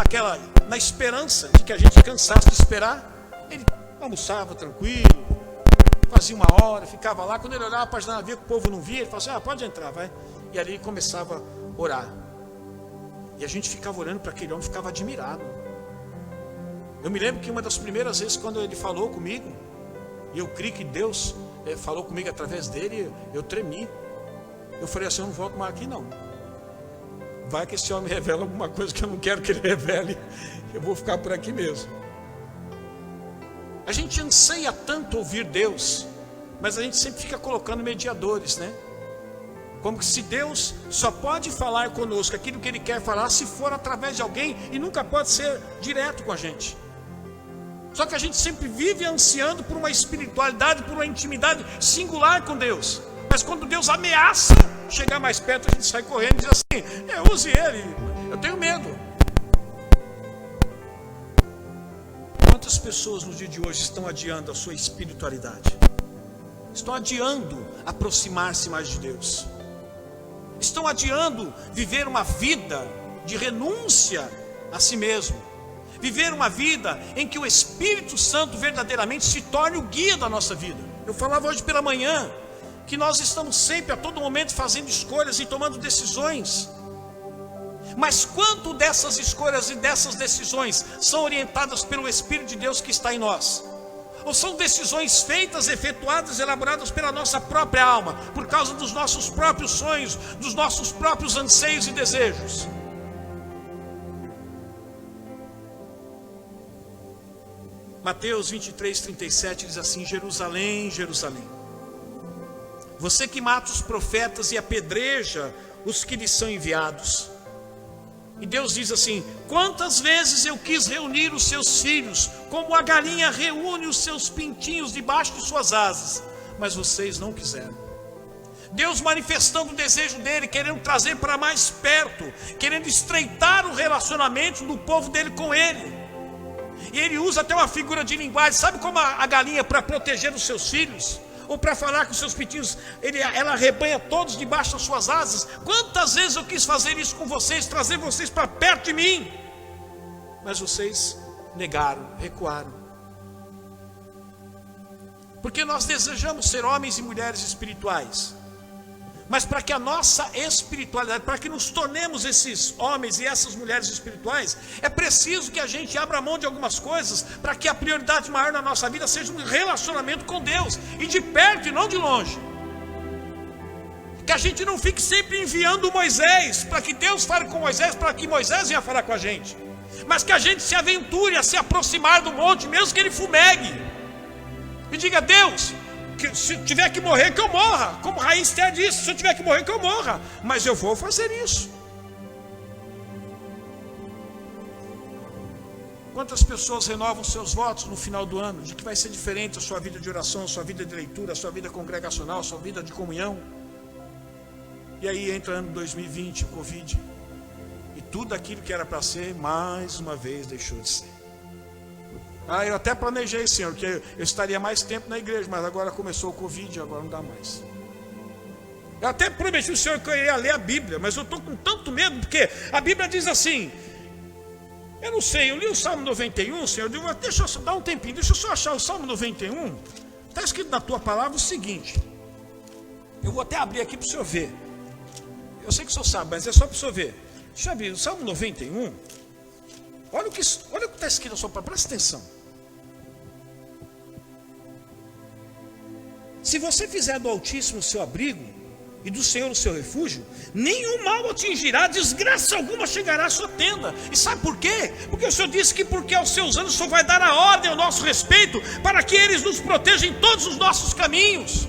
na esperança de que a gente cansasse de esperar, ele almoçava tranquilo, fazia 1 hora, ficava lá. Quando ele olhava para a janela, via que o povo não via, ele falava assim, pode entrar, vai. E ali ele começava a orar. E a gente ficava orando para aquele homem, ficava admirado. Eu me lembro que uma das primeiras vezes quando ele falou comigo, e eu creio que Deus falou comigo através dele, eu tremi. Eu falei assim, eu não volto mais aqui não. Vai que esse homem revela alguma coisa que eu não quero que ele revele, eu vou ficar por aqui mesmo. A gente anseia tanto ouvir Deus, mas a gente sempre fica colocando mediadores, né? Como se Deus só pode falar conosco aquilo que Ele quer falar se for através de alguém, e nunca pode ser direto com a gente. Só que a gente sempre vive ansiando por uma espiritualidade, por uma intimidade singular com Deus. Mas quando Deus ameaça chegar mais perto, a gente sai correndo e diz assim, use Ele, eu tenho medo. Quantas pessoas no dia de hoje estão adiando a sua espiritualidade? Estão adiando aproximar-se mais de Deus. Estão adiando viver uma vida de renúncia a si mesmo. Viver uma vida em que o Espírito Santo verdadeiramente se torne o guia da nossa vida. Eu falava hoje pela manhã que nós estamos sempre, a todo momento, fazendo escolhas e tomando decisões. Mas quanto dessas escolhas e dessas decisões são orientadas pelo Espírito de Deus que está em nós? Ou são decisões feitas, efetuadas, elaboradas pela nossa própria alma, por causa dos nossos próprios sonhos, dos nossos próprios anseios e desejos? Mateus 23:37 diz assim, Jerusalém, Jerusalém, você que mata os profetas e apedreja os que lhes são enviados. E Deus diz assim, quantas vezes eu quis reunir os seus filhos, como a galinha reúne os seus pintinhos debaixo de suas asas, mas vocês não quiseram. Deus manifestando o desejo dele, querendo trazer para mais perto, querendo estreitar o relacionamento do povo dele com ele. E ele usa até uma figura de linguagem, sabe como a galinha para proteger os seus filhos? Ou para falar com os seus pintinhos, ela arrebanha todos debaixo das suas asas. Quantas vezes eu quis fazer isso com vocês, trazer vocês para perto de mim, mas vocês negaram, recuaram. Porque nós desejamos ser homens e mulheres espirituais, mas para que a nossa espiritualidade, para que nos tornemos esses homens e essas mulheres espirituais, é preciso que a gente abra mão de algumas coisas, para que a prioridade maior na nossa vida seja um relacionamento com Deus, e de perto e não de longe. Que a gente não fique sempre enviando Moisés, para que Deus fale com Moisés, para que Moisés venha falar com a gente, mas que a gente se aventure a se aproximar do monte, mesmo que ele fumegue, e diga, Deus, que se tiver que morrer, que eu morra, como Rainha Esther disse, se eu tiver que morrer, que eu morra, mas eu vou fazer isso. Quantas pessoas renovam seus votos no final do ano, de que vai ser diferente a sua vida de oração, a sua vida de leitura, a sua vida congregacional, a sua vida de comunhão? E aí entra o ano 2020, o Covid, e tudo aquilo que era para ser, mais uma vez deixou de ser. Eu até planejei, Senhor, que eu estaria mais tempo na igreja, mas agora começou o Covid, agora não dá mais. Eu até prometi ao Senhor que eu ia ler a Bíblia, mas eu estou com tanto medo, porque a Bíblia diz assim, eu não sei, eu li o Salmo 91, Senhor, deixa eu dar um tempinho, deixa eu só achar o Salmo 91, está escrito na tua palavra o seguinte, eu vou até abrir aqui para o Senhor ver, eu sei que o Senhor sabe, mas é só para o Senhor ver, deixa eu abrir, o Salmo 91, olha o que está escrito na sua palavra, presta atenção. Se você fizer do Altíssimo o seu abrigo, e do Senhor o seu refúgio, nenhum mal atingirá, desgraça alguma chegará à sua tenda. E sabe por quê? Porque o Senhor disse que porque aos seus anos o Senhor vai dar a ordem ao nosso respeito, para que eles nos protejam em todos os nossos caminhos.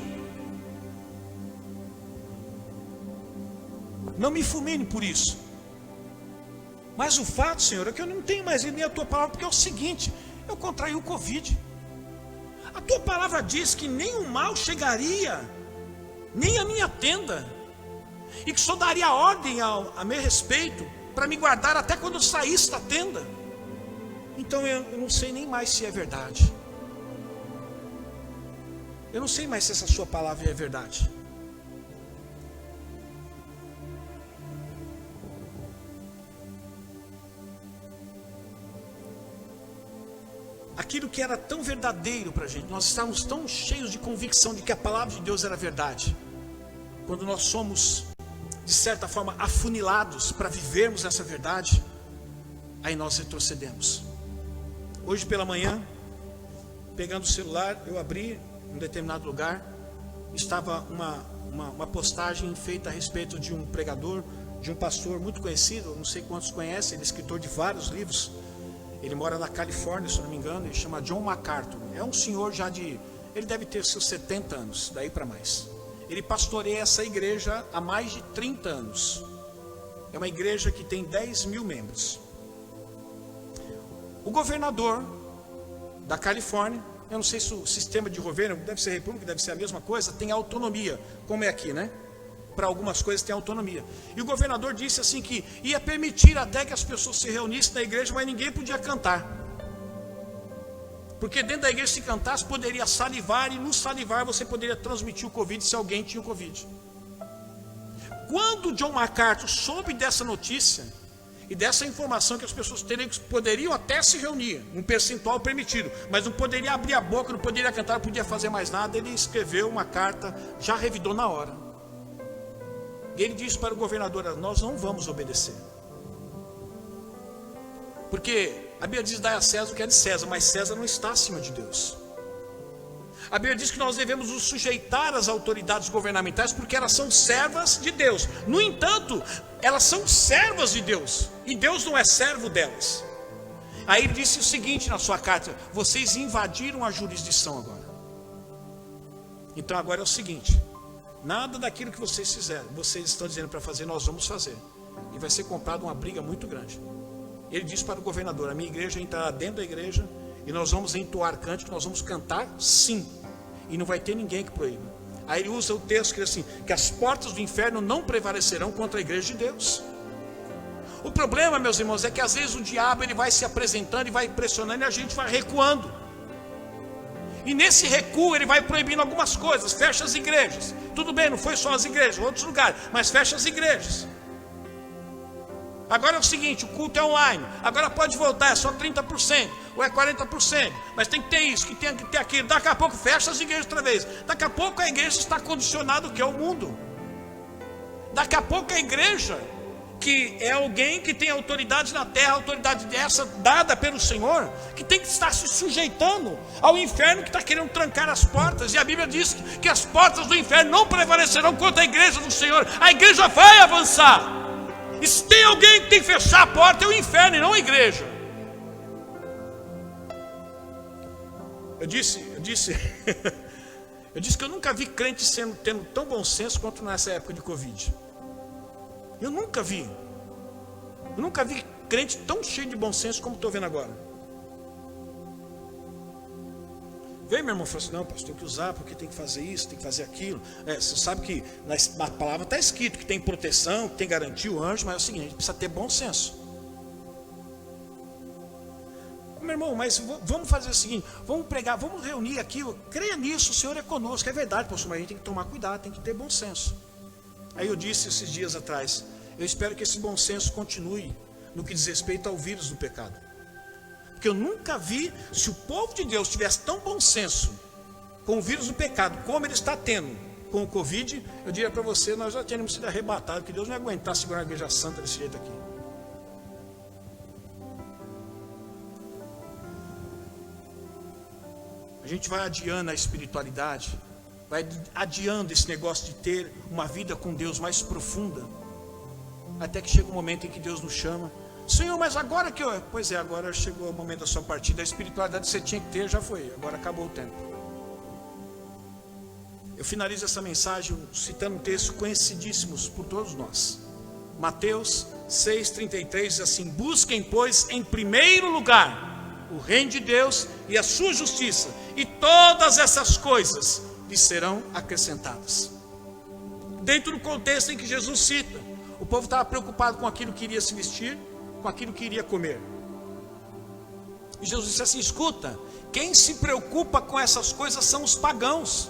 Não me fulmine por isso. Mas o fato, Senhor, é que eu não tenho mais nem a tua palavra, porque é o seguinte, eu contraí o Covid. A tua palavra diz que nenhum mal chegaria, nem a minha tenda, e que só daria ordem a meu respeito, para me guardar até quando eu saísse da tenda. Então eu não sei nem mais se é verdade. Eu não sei mais se essa sua palavra é verdade. Aquilo que era tão verdadeiro para a gente, nós estávamos tão cheios de convicção de que a palavra de Deus era verdade. Quando nós somos, de certa forma, afunilados para vivermos essa verdade, aí nós retrocedemos. Hoje pela manhã, pegando o celular, eu abri em um determinado lugar, estava uma postagem feita a respeito de um pregador, de um pastor muito conhecido, não sei quantos conhecem, ele é escritor de vários livros. Ele mora na Califórnia, se não me engano, ele chama John MacArthur. É um senhor ele deve ter seus 70 anos, daí para mais. Ele pastoreia essa igreja há mais de 30 anos. É uma igreja que tem 10 mil membros. O governador da Califórnia, eu não sei se o sistema de governo, deve ser república, deve ser a mesma coisa, tem autonomia, como é aqui, né? Para algumas coisas tem autonomia. E o governador disse assim que ia permitir até que as pessoas se reunissem na igreja, mas ninguém podia cantar. Porque dentro da igreja, se cantasse, poderia salivar, e no salivar você poderia transmitir o Covid se alguém tinha o Covid. Quando John MacArthur soube dessa notícia e dessa informação que as pessoas poderiam até se reunir, um percentual permitido, mas não poderia abrir a boca, não poderia cantar, não podia fazer mais nada, ele escreveu uma carta, já revidou na hora. E ele disse para o governador: nós não vamos obedecer. Porque a Bíblia diz: dai a César o que é de César, mas César não está acima de Deus. A Bíblia diz que nós devemos nos sujeitar às autoridades governamentais, porque elas são servas de Deus. No entanto, elas são servas de Deus, e Deus não é servo delas. Aí ele disse o seguinte na sua carta: vocês invadiram a jurisdição agora. Então agora é o seguinte: nada daquilo que vocês fizeram, vocês estão dizendo para fazer, nós vamos fazer. E vai ser comprada uma briga muito grande. Ele disse para o governador: a minha igreja entrará dentro da igreja, e nós vamos entoar cântico, nós vamos cantar sim. E não vai ter ninguém que proíba. Aí ele usa o texto que diz assim: que as portas do inferno não prevalecerão contra a igreja de Deus. O problema, meus irmãos, é que às vezes o diabo ele vai se apresentando e vai pressionando, e a gente vai recuando. E nesse recuo ele vai proibindo algumas coisas. Fecha as igrejas. Tudo bem, não foi só as igrejas, outros lugares, mas fecha as igrejas. Agora é o seguinte: o culto é online, agora pode voltar, é só 30%, ou é 40%, mas tem que ter isso, que tem que ter aquilo. Daqui a pouco fecha as igrejas outra vez. Daqui a pouco a igreja está condicionada ao que é o mundo. Daqui a pouco a igreja, que é alguém que tem autoridade na terra, autoridade dessa dada pelo Senhor, que tem que estar se sujeitando ao inferno que está querendo trancar as portas. E a Bíblia diz que as portas do inferno não prevalecerão contra a igreja do Senhor. A igreja vai avançar. E se tem alguém que tem que fechar a porta, é o inferno e não a igreja. Eu disse que eu nunca vi crente tendo tão bom senso quanto nessa época de Covid. Eu nunca vi crente tão cheio de bom senso como estou vendo agora. Veio meu irmão e falou assim: não, pastor, tem que usar porque tem que fazer isso, tem que fazer aquilo. Você sabe que na palavra está escrito que tem proteção, que tem garantia o anjo, mas é o seguinte: a gente precisa ter bom senso. meu irmão, mas vamos fazer o seguinte, vamos pregar, vamos reunir aqui, creia nisso, o Senhor é conosco, é verdade, pastor, mas a gente tem que tomar cuidado, tem que ter bom senso. Aí eu disse esses dias atrás, eu espero que esse bom senso continue no que diz respeito ao vírus do pecado. Porque eu nunca vi, se o povo de Deus tivesse tão bom senso com o vírus do pecado, como ele está tendo com o Covid, eu diria para você, nós já tínhamos sido arrebatados, que Deus não ia aguentar segurar a igreja santa desse jeito aqui. A gente vai adiando a espiritualidade, vai adiando esse negócio de ter uma vida com Deus mais profunda, até que chega um momento em que Deus nos chama, Senhor, mas agora que eu... Pois é, agora chegou o momento da sua partida, a espiritualidade que você tinha que ter já foi, agora acabou o tempo. Eu finalizo essa mensagem citando um texto conhecidíssimos por todos nós. Mateus 6,33 diz assim: busquem, pois, em primeiro lugar o reino de Deus e a sua justiça, e todas essas coisas lhes serão acrescentadas. Dentro do contexto em que Jesus cita, o povo estava preocupado com aquilo que iria se vestir, com aquilo que iria comer. E Jesus disse assim: escuta, quem se preocupa com essas coisas são os pagãos.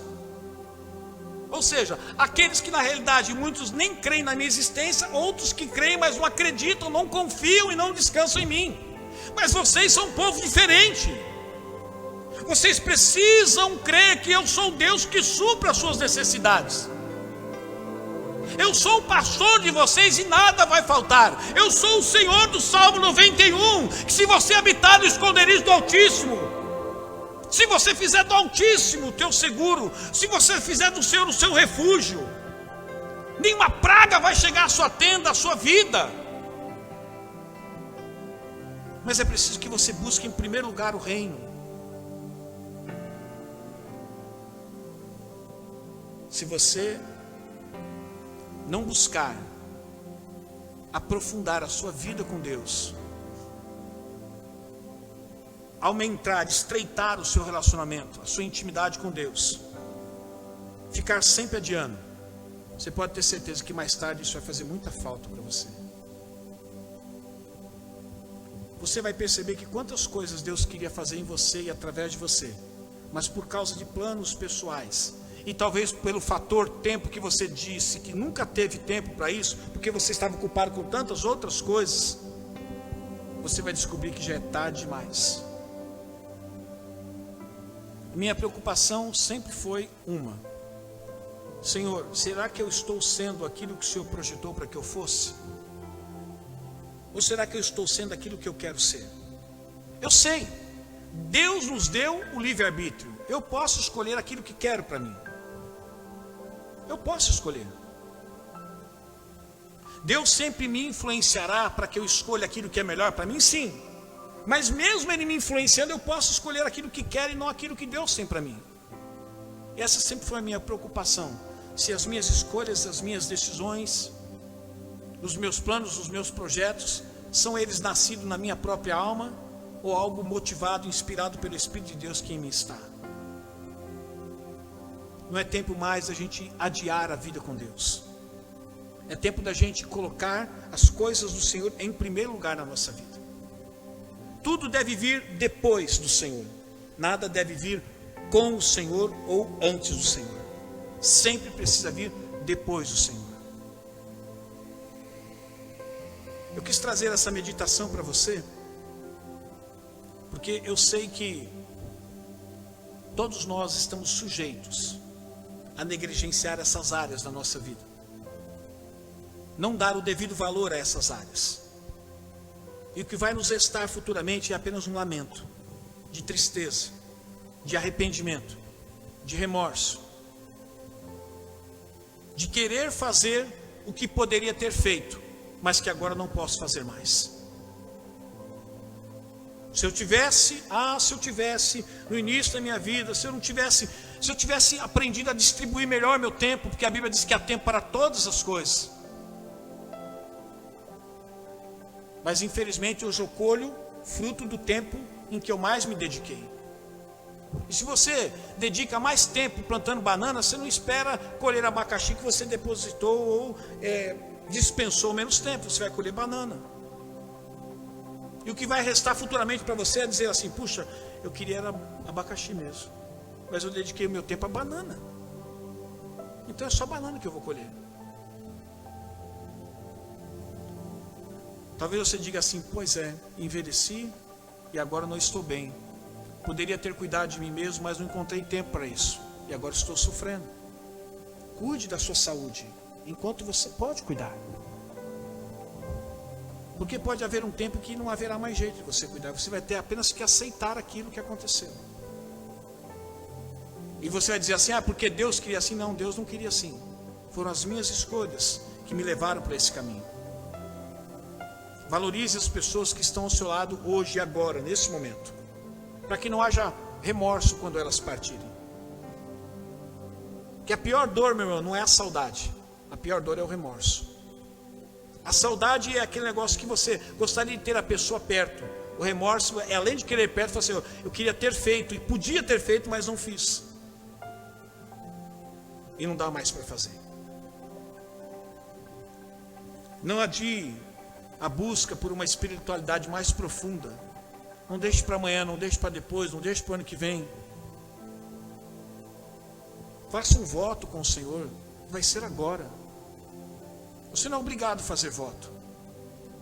Ou seja, aqueles que na realidade muitos nem creem na minha existência, outros que creem, mas não acreditam, não confiam e não descansam em mim. Mas vocês são um povo diferente. Vocês precisam crer que eu sou o Deus que supra as suas necessidades. Eu sou o pastor de vocês e nada vai faltar. Eu sou o Senhor do Salmo 91, que se você habitar no esconderijo do Altíssimo, se você fizer do Altíssimo o teu seguro, se você fizer do Senhor o seu refúgio, nenhuma praga vai chegar à sua tenda, à sua vida. Mas é preciso que você busque em primeiro lugar o reino. Se você não buscar aprofundar a sua vida com Deus, aumentar, estreitar o seu relacionamento, a sua intimidade com Deus, ficar sempre adiando, você pode ter certeza que mais tarde isso vai fazer muita falta para você. Você vai perceber que quantas coisas Deus queria fazer em você e através de você, mas por causa de planos pessoais, e talvez pelo fator tempo que você disse que nunca teve tempo para isso, porque você estava ocupado com tantas outras coisas, você vai descobrir que já é tarde demais. Minha preocupação sempre foi uma: Senhor, será que eu estou sendo aquilo que o Senhor projetou para que eu fosse? Ou será que eu estou sendo aquilo que eu quero ser? Eu sei, Deus nos deu o livre-arbítrio. Eu posso escolher aquilo que quero para mim. Eu posso escolher. Deus sempre me influenciará para que eu escolha aquilo que é melhor para mim, sim. Mas mesmo Ele me influenciando, eu posso escolher aquilo que quero e não aquilo que Deus tem para mim. Essa sempre foi a minha preocupação. Se as minhas escolhas, as minhas decisões, os meus planos, os meus projetos, são eles nascidos na minha própria alma, ou algo motivado, inspirado pelo Espírito de Deus que em mim está. Não é tempo mais da gente adiar a vida com Deus. É tempo da gente colocar as coisas do Senhor em primeiro lugar na nossa vida. Tudo deve vir depois do Senhor. Nada deve vir com o Senhor ou antes do Senhor. Sempre precisa vir depois do Senhor. Eu quis trazer essa meditação para você, porque eu sei que todos nós estamos sujeitos a negligenciar essas áreas da nossa vida, não dar o devido valor a essas áreas, e o que vai nos restar futuramente é apenas um lamento, de tristeza, de arrependimento, de remorso, de querer fazer o que poderia ter feito, mas que agora não posso fazer mais. Se eu tivesse no início da minha vida, se eu tivesse aprendido a distribuir melhor meu tempo, porque a Bíblia diz que há tempo para todas as coisas. Mas infelizmente hoje eu colho fruto do tempo em que eu mais me dediquei. E se você dedica mais tempo plantando banana, você não espera colher abacaxi que você depositou ou dispensou menos tempo, você vai colher banana. E o que vai restar futuramente para você é dizer assim: puxa, eu queria era abacaxi mesmo, mas eu dediquei o meu tempo a banana. Então é só banana que eu vou colher. Talvez você diga assim: pois é, envelheci e agora não estou bem. Poderia ter cuidado de mim mesmo, mas não encontrei tempo para isso. E agora estou sofrendo. Cuide da sua saúde enquanto você pode cuidar. Porque pode haver um tempo que não haverá mais jeito de você cuidar. Você vai ter apenas que aceitar aquilo que aconteceu. E você vai dizer assim: ah, porque Deus queria assim. Não, Deus não queria assim. Foram as minhas escolhas que me levaram para esse caminho. Valorize as pessoas que estão ao seu lado hoje e agora, nesse momento, para que não haja remorso quando elas partirem. Que a pior dor, meu irmão, não é a saudade. A pior dor é o remorso. A saudade é aquele negócio que você gostaria de ter a pessoa perto. O remorso é, além de querer perto, você assim: eu queria ter feito e podia ter feito, mas não fiz. E não dá mais para fazer. Não adie a busca por uma espiritualidade mais profunda. Não deixe para amanhã, não deixe para depois, não deixe para o ano que vem. Faça um voto com o Senhor, vai ser agora. Você não é obrigado a fazer voto.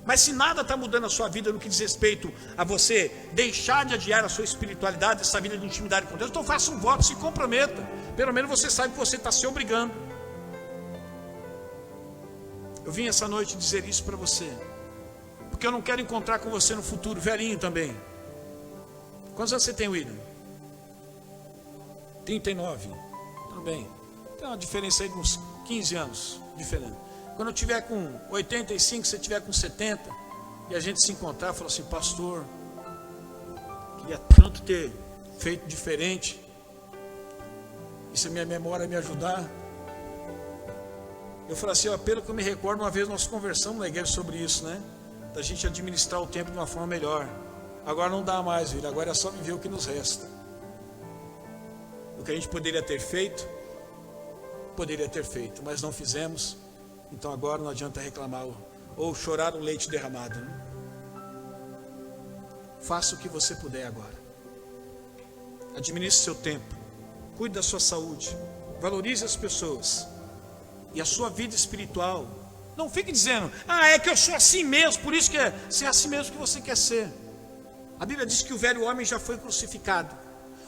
Mas se nada está mudando a sua vida no que diz respeito a você deixar de adiar a sua espiritualidade, essa vida de intimidade com Deus, então faça um voto, se comprometa. Pelo menos você sabe que você está se obrigando. Eu vim essa noite dizer isso para você, porque eu não quero encontrar com você no futuro, velhinho também. Quantos anos você tem, William? 39. Também. Tem uma diferença aí de uns 15 anos diferente. Quando eu tiver com 85, você tiver com 70, e a gente se encontrar, falar assim: pastor, queria tanto ter feito diferente, e se a minha memória me ajudar. Eu falo assim: ó, pelo que eu me recordo, uma vez nós conversamos na igreja sobre isso, né? Da gente administrar o tempo de uma forma melhor. Agora não dá mais, filho, agora é só viver o que nos resta. O que a gente poderia ter feito, mas não fizemos. Então agora não adianta reclamar ou chorar o leite derramado, né? Faça o que você puder agora. Administre seu tempo, cuide da sua saúde, valorize as pessoas e a sua vida espiritual. Não fique dizendo: ah, é que eu sou assim mesmo, por isso que é assim mesmo que você quer ser. A Bíblia diz que o velho homem já foi crucificado.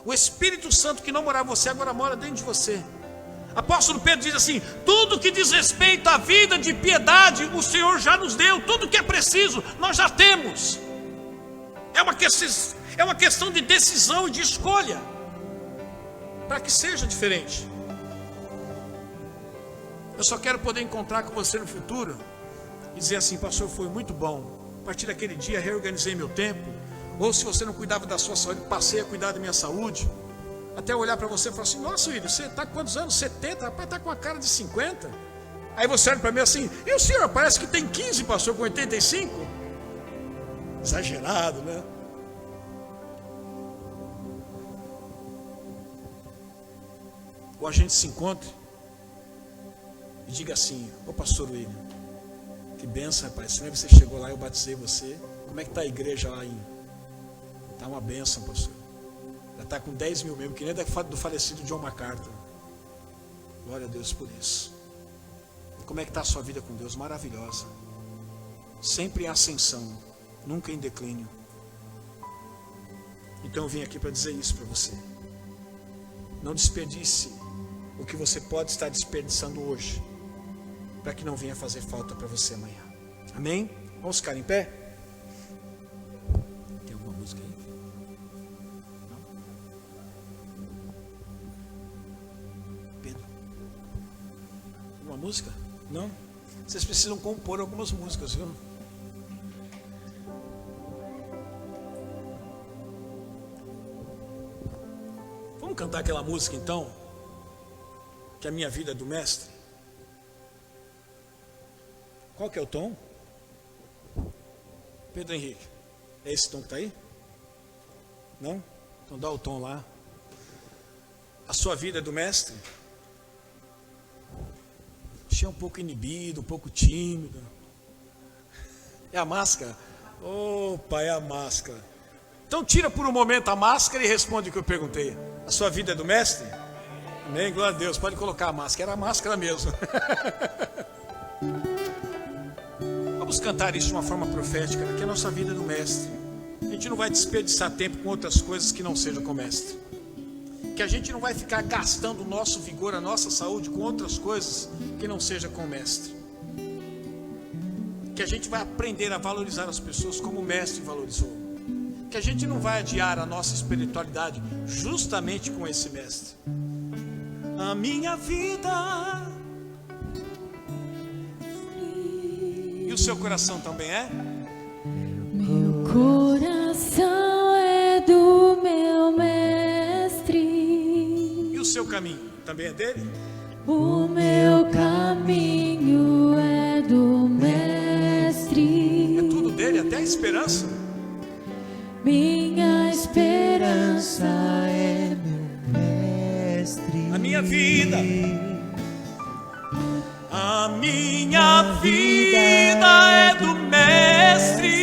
O Espírito Santo que não morava em você agora mora dentro de você. Apóstolo Pedro diz assim: tudo que diz respeito à vida de piedade, o Senhor já nos deu. Tudo que é preciso, nós já temos. É uma questão de decisão e de escolha, para que seja diferente. Eu só quero poder encontrar com você no futuro e dizer assim: pastor, foi muito bom. A partir daquele dia reorganizei meu tempo. Ou se você não cuidava da sua saúde, passei a cuidar da minha saúde. Até olhar para você e falar assim: nossa, William, você está com quantos anos? 70? Rapaz, está com a cara de 50. Aí você olha para mim assim: e o senhor parece que tem 15, pastor, com 85? Exagerado, né? Ou a gente se encontre e diga assim: ô pastor William, que benção, rapaz. Você lembra que você chegou lá e eu batizei você? Como é que está a igreja lá aí? Está uma benção, pastor. Já está com 10 mil membros, que nem do falecido John MacArthur. Glória a Deus por isso. Como é que está a sua vida com Deus? Maravilhosa. Sempre em ascensão, nunca em declínio. Então eu vim aqui para dizer isso para você. Não desperdice o que você pode estar desperdiçando hoje, para que não venha fazer falta para você amanhã. Amém? Vamos ficar em pé? Tem alguma música aí? Não? Pedro? Uma música? Não? Vocês precisam compor algumas músicas, viu? Vamos cantar aquela música então? Que a minha vida é do mestre. Qual que é o tom? Pedro Henrique, é esse tom que está aí? Não? Então dá o tom lá. A sua vida é do mestre? Achei um pouco inibido, um pouco tímido. É a máscara. Opa, é a máscara. Então tira por um momento a máscara e responde o que eu perguntei. A sua vida é do mestre? Amém, glória a Deus. Pode colocar a máscara, era a máscara mesmo. Vamos cantar isso de uma forma profética, que a nossa vida é do mestre. A gente não vai desperdiçar tempo com outras coisas que não sejam com o mestre. Que a gente não vai ficar gastando o nosso vigor, a nossa saúde com outras coisas que não seja com o mestre. Que a gente vai aprender a valorizar as pessoas como o mestre valorizou. Que a gente não vai adiar a nossa espiritualidade justamente com esse mestre. A minha vida e o seu coração também é? Meu coração é do meu mestre. E o seu caminho também é dele? O meu caminho é do mestre. É tudo dele, até a esperança? Minha esperança é meu mestre. A minha vida. A minha vida é do mestre.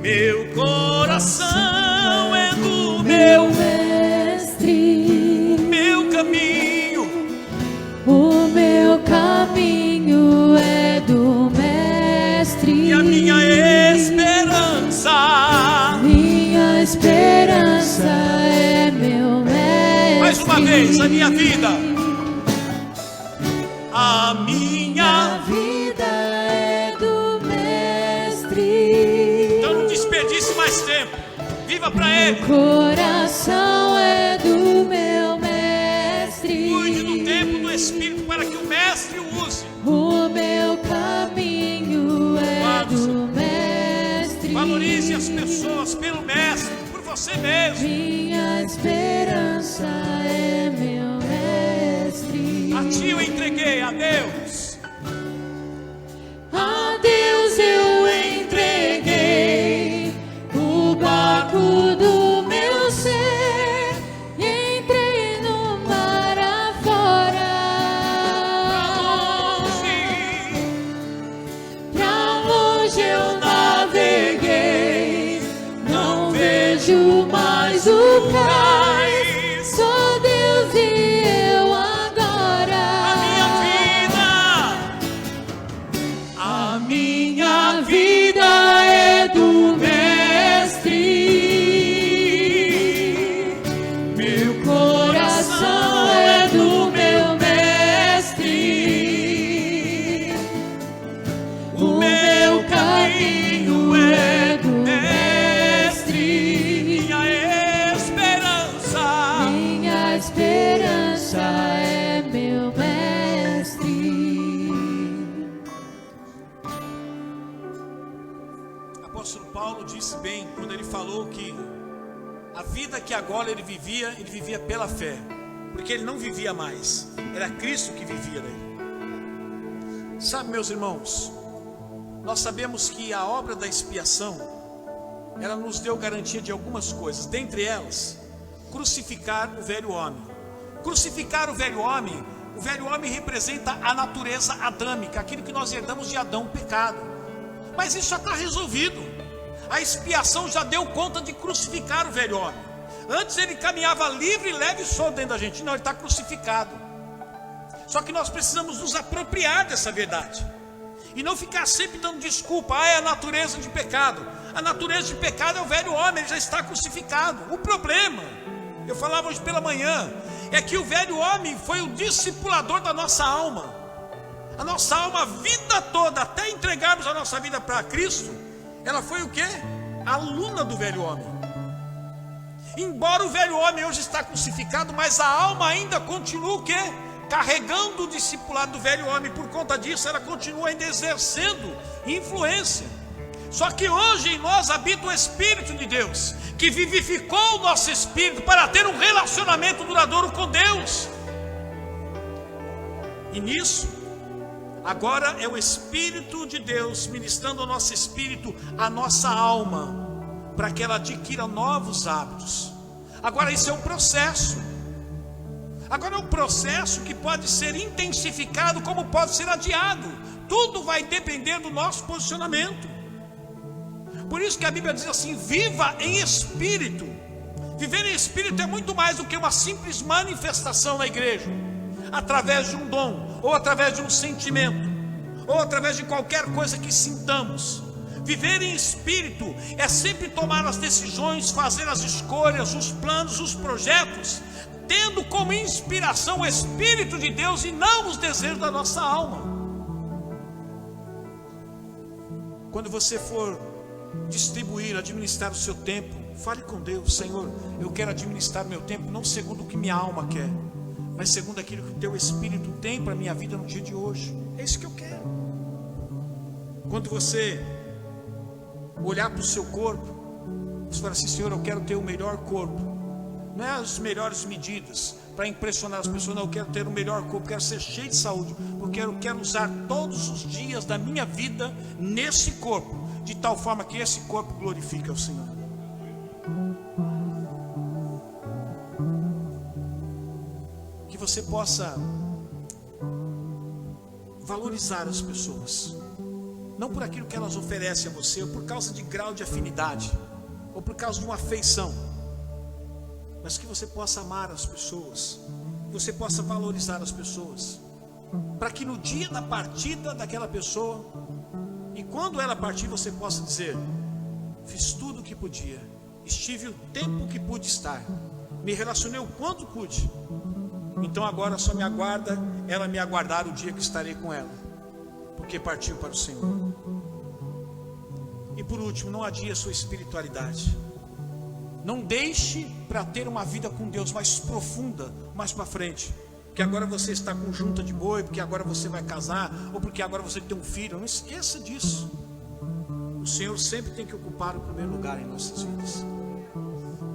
Meu coração é do meu mestre. Meu caminho. O meu caminho é do mestre. E a minha esperança. Minha esperança é meu mestre. Mais uma vez, a minha vida. A minha vida é do mestre. Então não desperdice mais tempo. Viva para ele. O coração é do meu mestre. Cuide do tempo do Espírito para que o mestre o use. O meu caminho é do mestre. Valorize as pessoas pelo mestre, por você mesmo. Minha esperança é meu mestre. A ti eu entreguei, a Deus. A Deus eu entreguei o barco do meu ser e entrei no mar afora. Pra longe eu naveguei, não vejo mais o cais. Sou Deus e eu agora. A minha vida é do mestre. Meu coração é do meu mestre. O meu caminho é do mestre. Minha esperança. Minha esperança é meu mestre. O apóstolo Paulo disse bem quando ele falou que a vida que agora ele vivia pela fé, porque ele não vivia mais, era Cristo que vivia nele. Sabe, meus irmãos, nós sabemos que a obra da expiação, ela nos deu garantia de algumas coisas, dentre elas, crucificar o velho homem. Crucificar o velho homem representa a natureza adâmica, aquilo que nós herdamos de Adão, o pecado. Mas isso já está resolvido. A expiação já deu conta de crucificar o velho homem. Antes ele caminhava livre, leve e solto dentro da gente. Não, ele está crucificado. Só que nós precisamos nos apropriar dessa verdade e não ficar sempre dando desculpa. É a natureza de pecado. A natureza de pecado é o velho homem, ele já está crucificado. O problema, eu falava hoje pela manhã, é que o velho homem foi o discipulador da nossa alma. A nossa alma, a vida toda, até entregarmos a nossa vida para Cristo, ela foi o quê? Aluna do velho homem. Embora o velho homem hoje está crucificado, mas a alma ainda continua o quê? Carregando o discipulado do velho homem. Por conta disso, ela continua ainda exercendo influência. Só que hoje em nós habita o Espírito de Deus, que vivificou o nosso espírito para ter um relacionamento duradouro com Deus. E nisso, agora é o Espírito de Deus ministrando ao nosso espírito, a nossa alma, para que ela adquira novos hábitos. Agora isso é um processo. Agora é um processo que pode ser intensificado, como pode ser adiado. tudo vai depender do nosso posicionamento. Por isso que a Bíblia diz assim: viva em espírito. Viver em espírito é muito mais do que uma simples manifestação na igreja, através de um dom, ou através de um sentimento, ou através de qualquer coisa que sintamos. Viver em espírito é sempre tomar as decisões, fazer as escolhas, os planos, os projetos, tendo como inspiração o Espírito de Deus e não os desejos da nossa alma. Quando você for distribuir, administrar o seu tempo, fale com Deus: Senhor, eu quero administrar o meu tempo não segundo o que minha alma quer, mas segundo aquilo que o teu Espírito tem para a minha vida no dia de hoje. É isso que eu quero. Quando você olhar para o seu corpo, você fala assim: Senhor, eu quero ter o melhor corpo. Não é as melhores medidas para impressionar as pessoas, não. Eu quero ter o melhor corpo, quero ser cheio de saúde, porque eu quero usar todos os dias da minha vida nesse corpo, de tal forma que esse corpo glorifique ao Senhor. Que você possa valorizar as pessoas, não por aquilo que elas oferecem a você, ou por causa de grau de afinidade, ou por causa de uma afeição, mas que você possa amar as pessoas, que você possa valorizar as pessoas, para que no dia da partida daquela pessoa, e quando ela partir, você possa dizer: fiz tudo o que podia, estive o tempo que pude estar, me relacionei o quanto pude, então agora só me aguarda ela me aguardar o dia que estarei com ela, porque partiu para o Senhor. E por último, não adie a sua espiritualidade. Não deixe para ter uma vida com Deus mais profunda, mais para frente, porque agora você está com junta de boi, porque agora você vai casar, ou porque agora você tem um filho. Não esqueça disso. O Senhor sempre tem que ocupar o primeiro lugar em nossas vidas.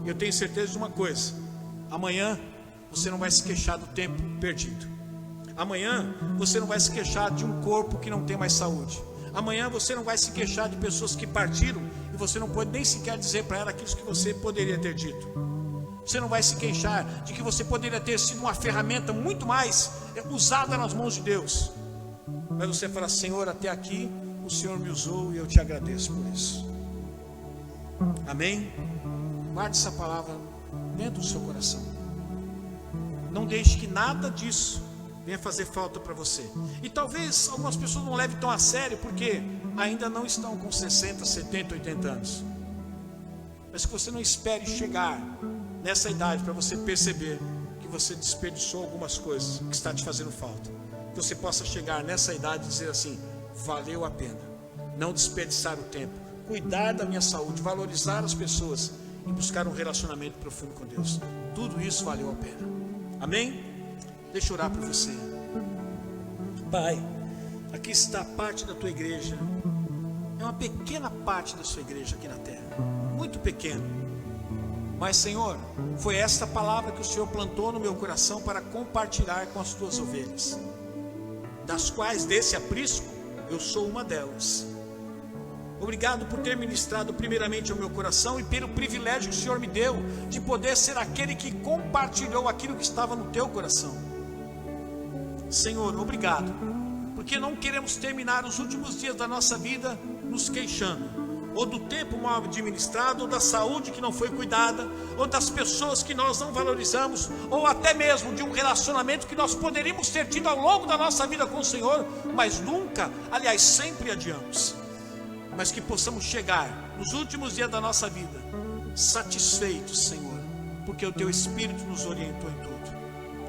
E eu tenho certeza de uma coisa: amanhã você não vai se queixar do tempo perdido. Amanhã você não vai se queixar de um corpo que não tem mais saúde. Amanhã você não vai se queixar de pessoas que partiram e você não pode nem sequer dizer para ela aquilo que você poderia ter dito. Você não vai se queixar de que você poderia ter sido uma ferramenta muito mais usada nas mãos de Deus. Mas você fala: Senhor, até aqui o Senhor me usou e eu te agradeço por isso. Amém? Guarde essa palavra dentro do seu coração. Não deixe que nada disso venha fazer falta para você. E talvez algumas pessoas não levem tão a sério, porque ainda não estão com 60, 70, 80 anos. Mas que você não espere chegar nessa idade para você perceber que você desperdiçou algumas coisas que está te fazendo falta. Que você possa chegar nessa idade e dizer assim: valeu a pena não desperdiçar o tempo, cuidar da minha saúde, valorizar as pessoas e buscar um relacionamento profundo com Deus. Tudo isso valeu a pena. Amém? Deixa eu orar por você. Pai, aqui está parte da tua igreja. É uma pequena parte da sua igreja aqui na terra, muito pequena. Mas, Senhor, foi esta palavra que o Senhor plantou no meu coração para compartilhar com as tuas ovelhas, das quais desse aprisco eu sou uma delas. Obrigado por ter ministrado primeiramente ao meu coração e pelo privilégio que o Senhor me deu de poder ser aquele que compartilhou aquilo que estava no teu coração. Senhor, obrigado, porque não queremos terminar os últimos dias da nossa vida nos queixando, ou do tempo mal administrado, ou da saúde que não foi cuidada, ou das pessoas que nós não valorizamos, ou até mesmo de um relacionamento que nós poderíamos ter tido ao longo da nossa vida com o Senhor, mas nunca, aliás, sempre adiamos. Mas que possamos chegar nos últimos dias da nossa vida satisfeitos, Senhor, porque o teu Espírito nos orientou em tudo.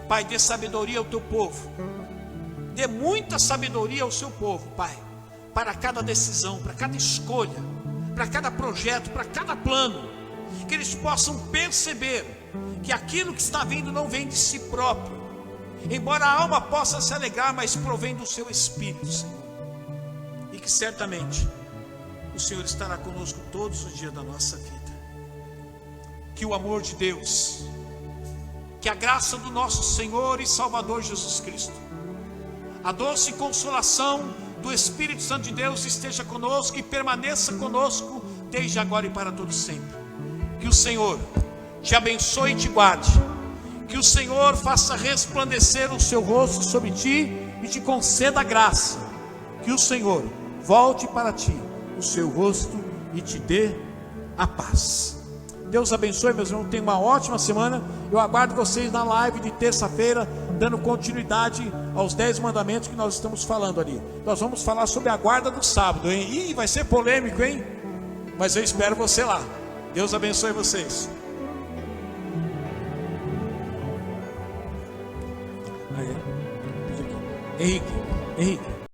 Pai, dê sabedoria ao teu povo, dê muita sabedoria ao seu povo, Pai, para cada decisão, para cada escolha, para cada projeto, para cada plano, que eles possam perceber que aquilo que está vindo não vem de si próprio, embora a alma possa se alegrar, mas provém do seu Espírito, Senhor, e que certamente o Senhor estará conosco todos os dias da nossa vida. Que o amor de Deus, que a graça do nosso Senhor e Salvador Jesus Cristo, a doce consolação do Espírito Santo de Deus esteja conosco e permaneça conosco desde agora e para todo sempre. Que o Senhor te abençoe e te guarde. Que o Senhor faça resplandecer o seu rosto sobre ti e te conceda graça. que o Senhor volte para ti o seu rosto e te dê a paz. Deus abençoe, meus irmãos, tenham uma ótima semana. Eu aguardo vocês na live de terça-feira, dando continuidade aos 10 mandamentos que nós estamos falando ali. Nós vamos falar sobre a guarda do sábado, hein? Ih, vai ser polêmico, hein? Mas eu espero você lá. Deus abençoe vocês. Henrique.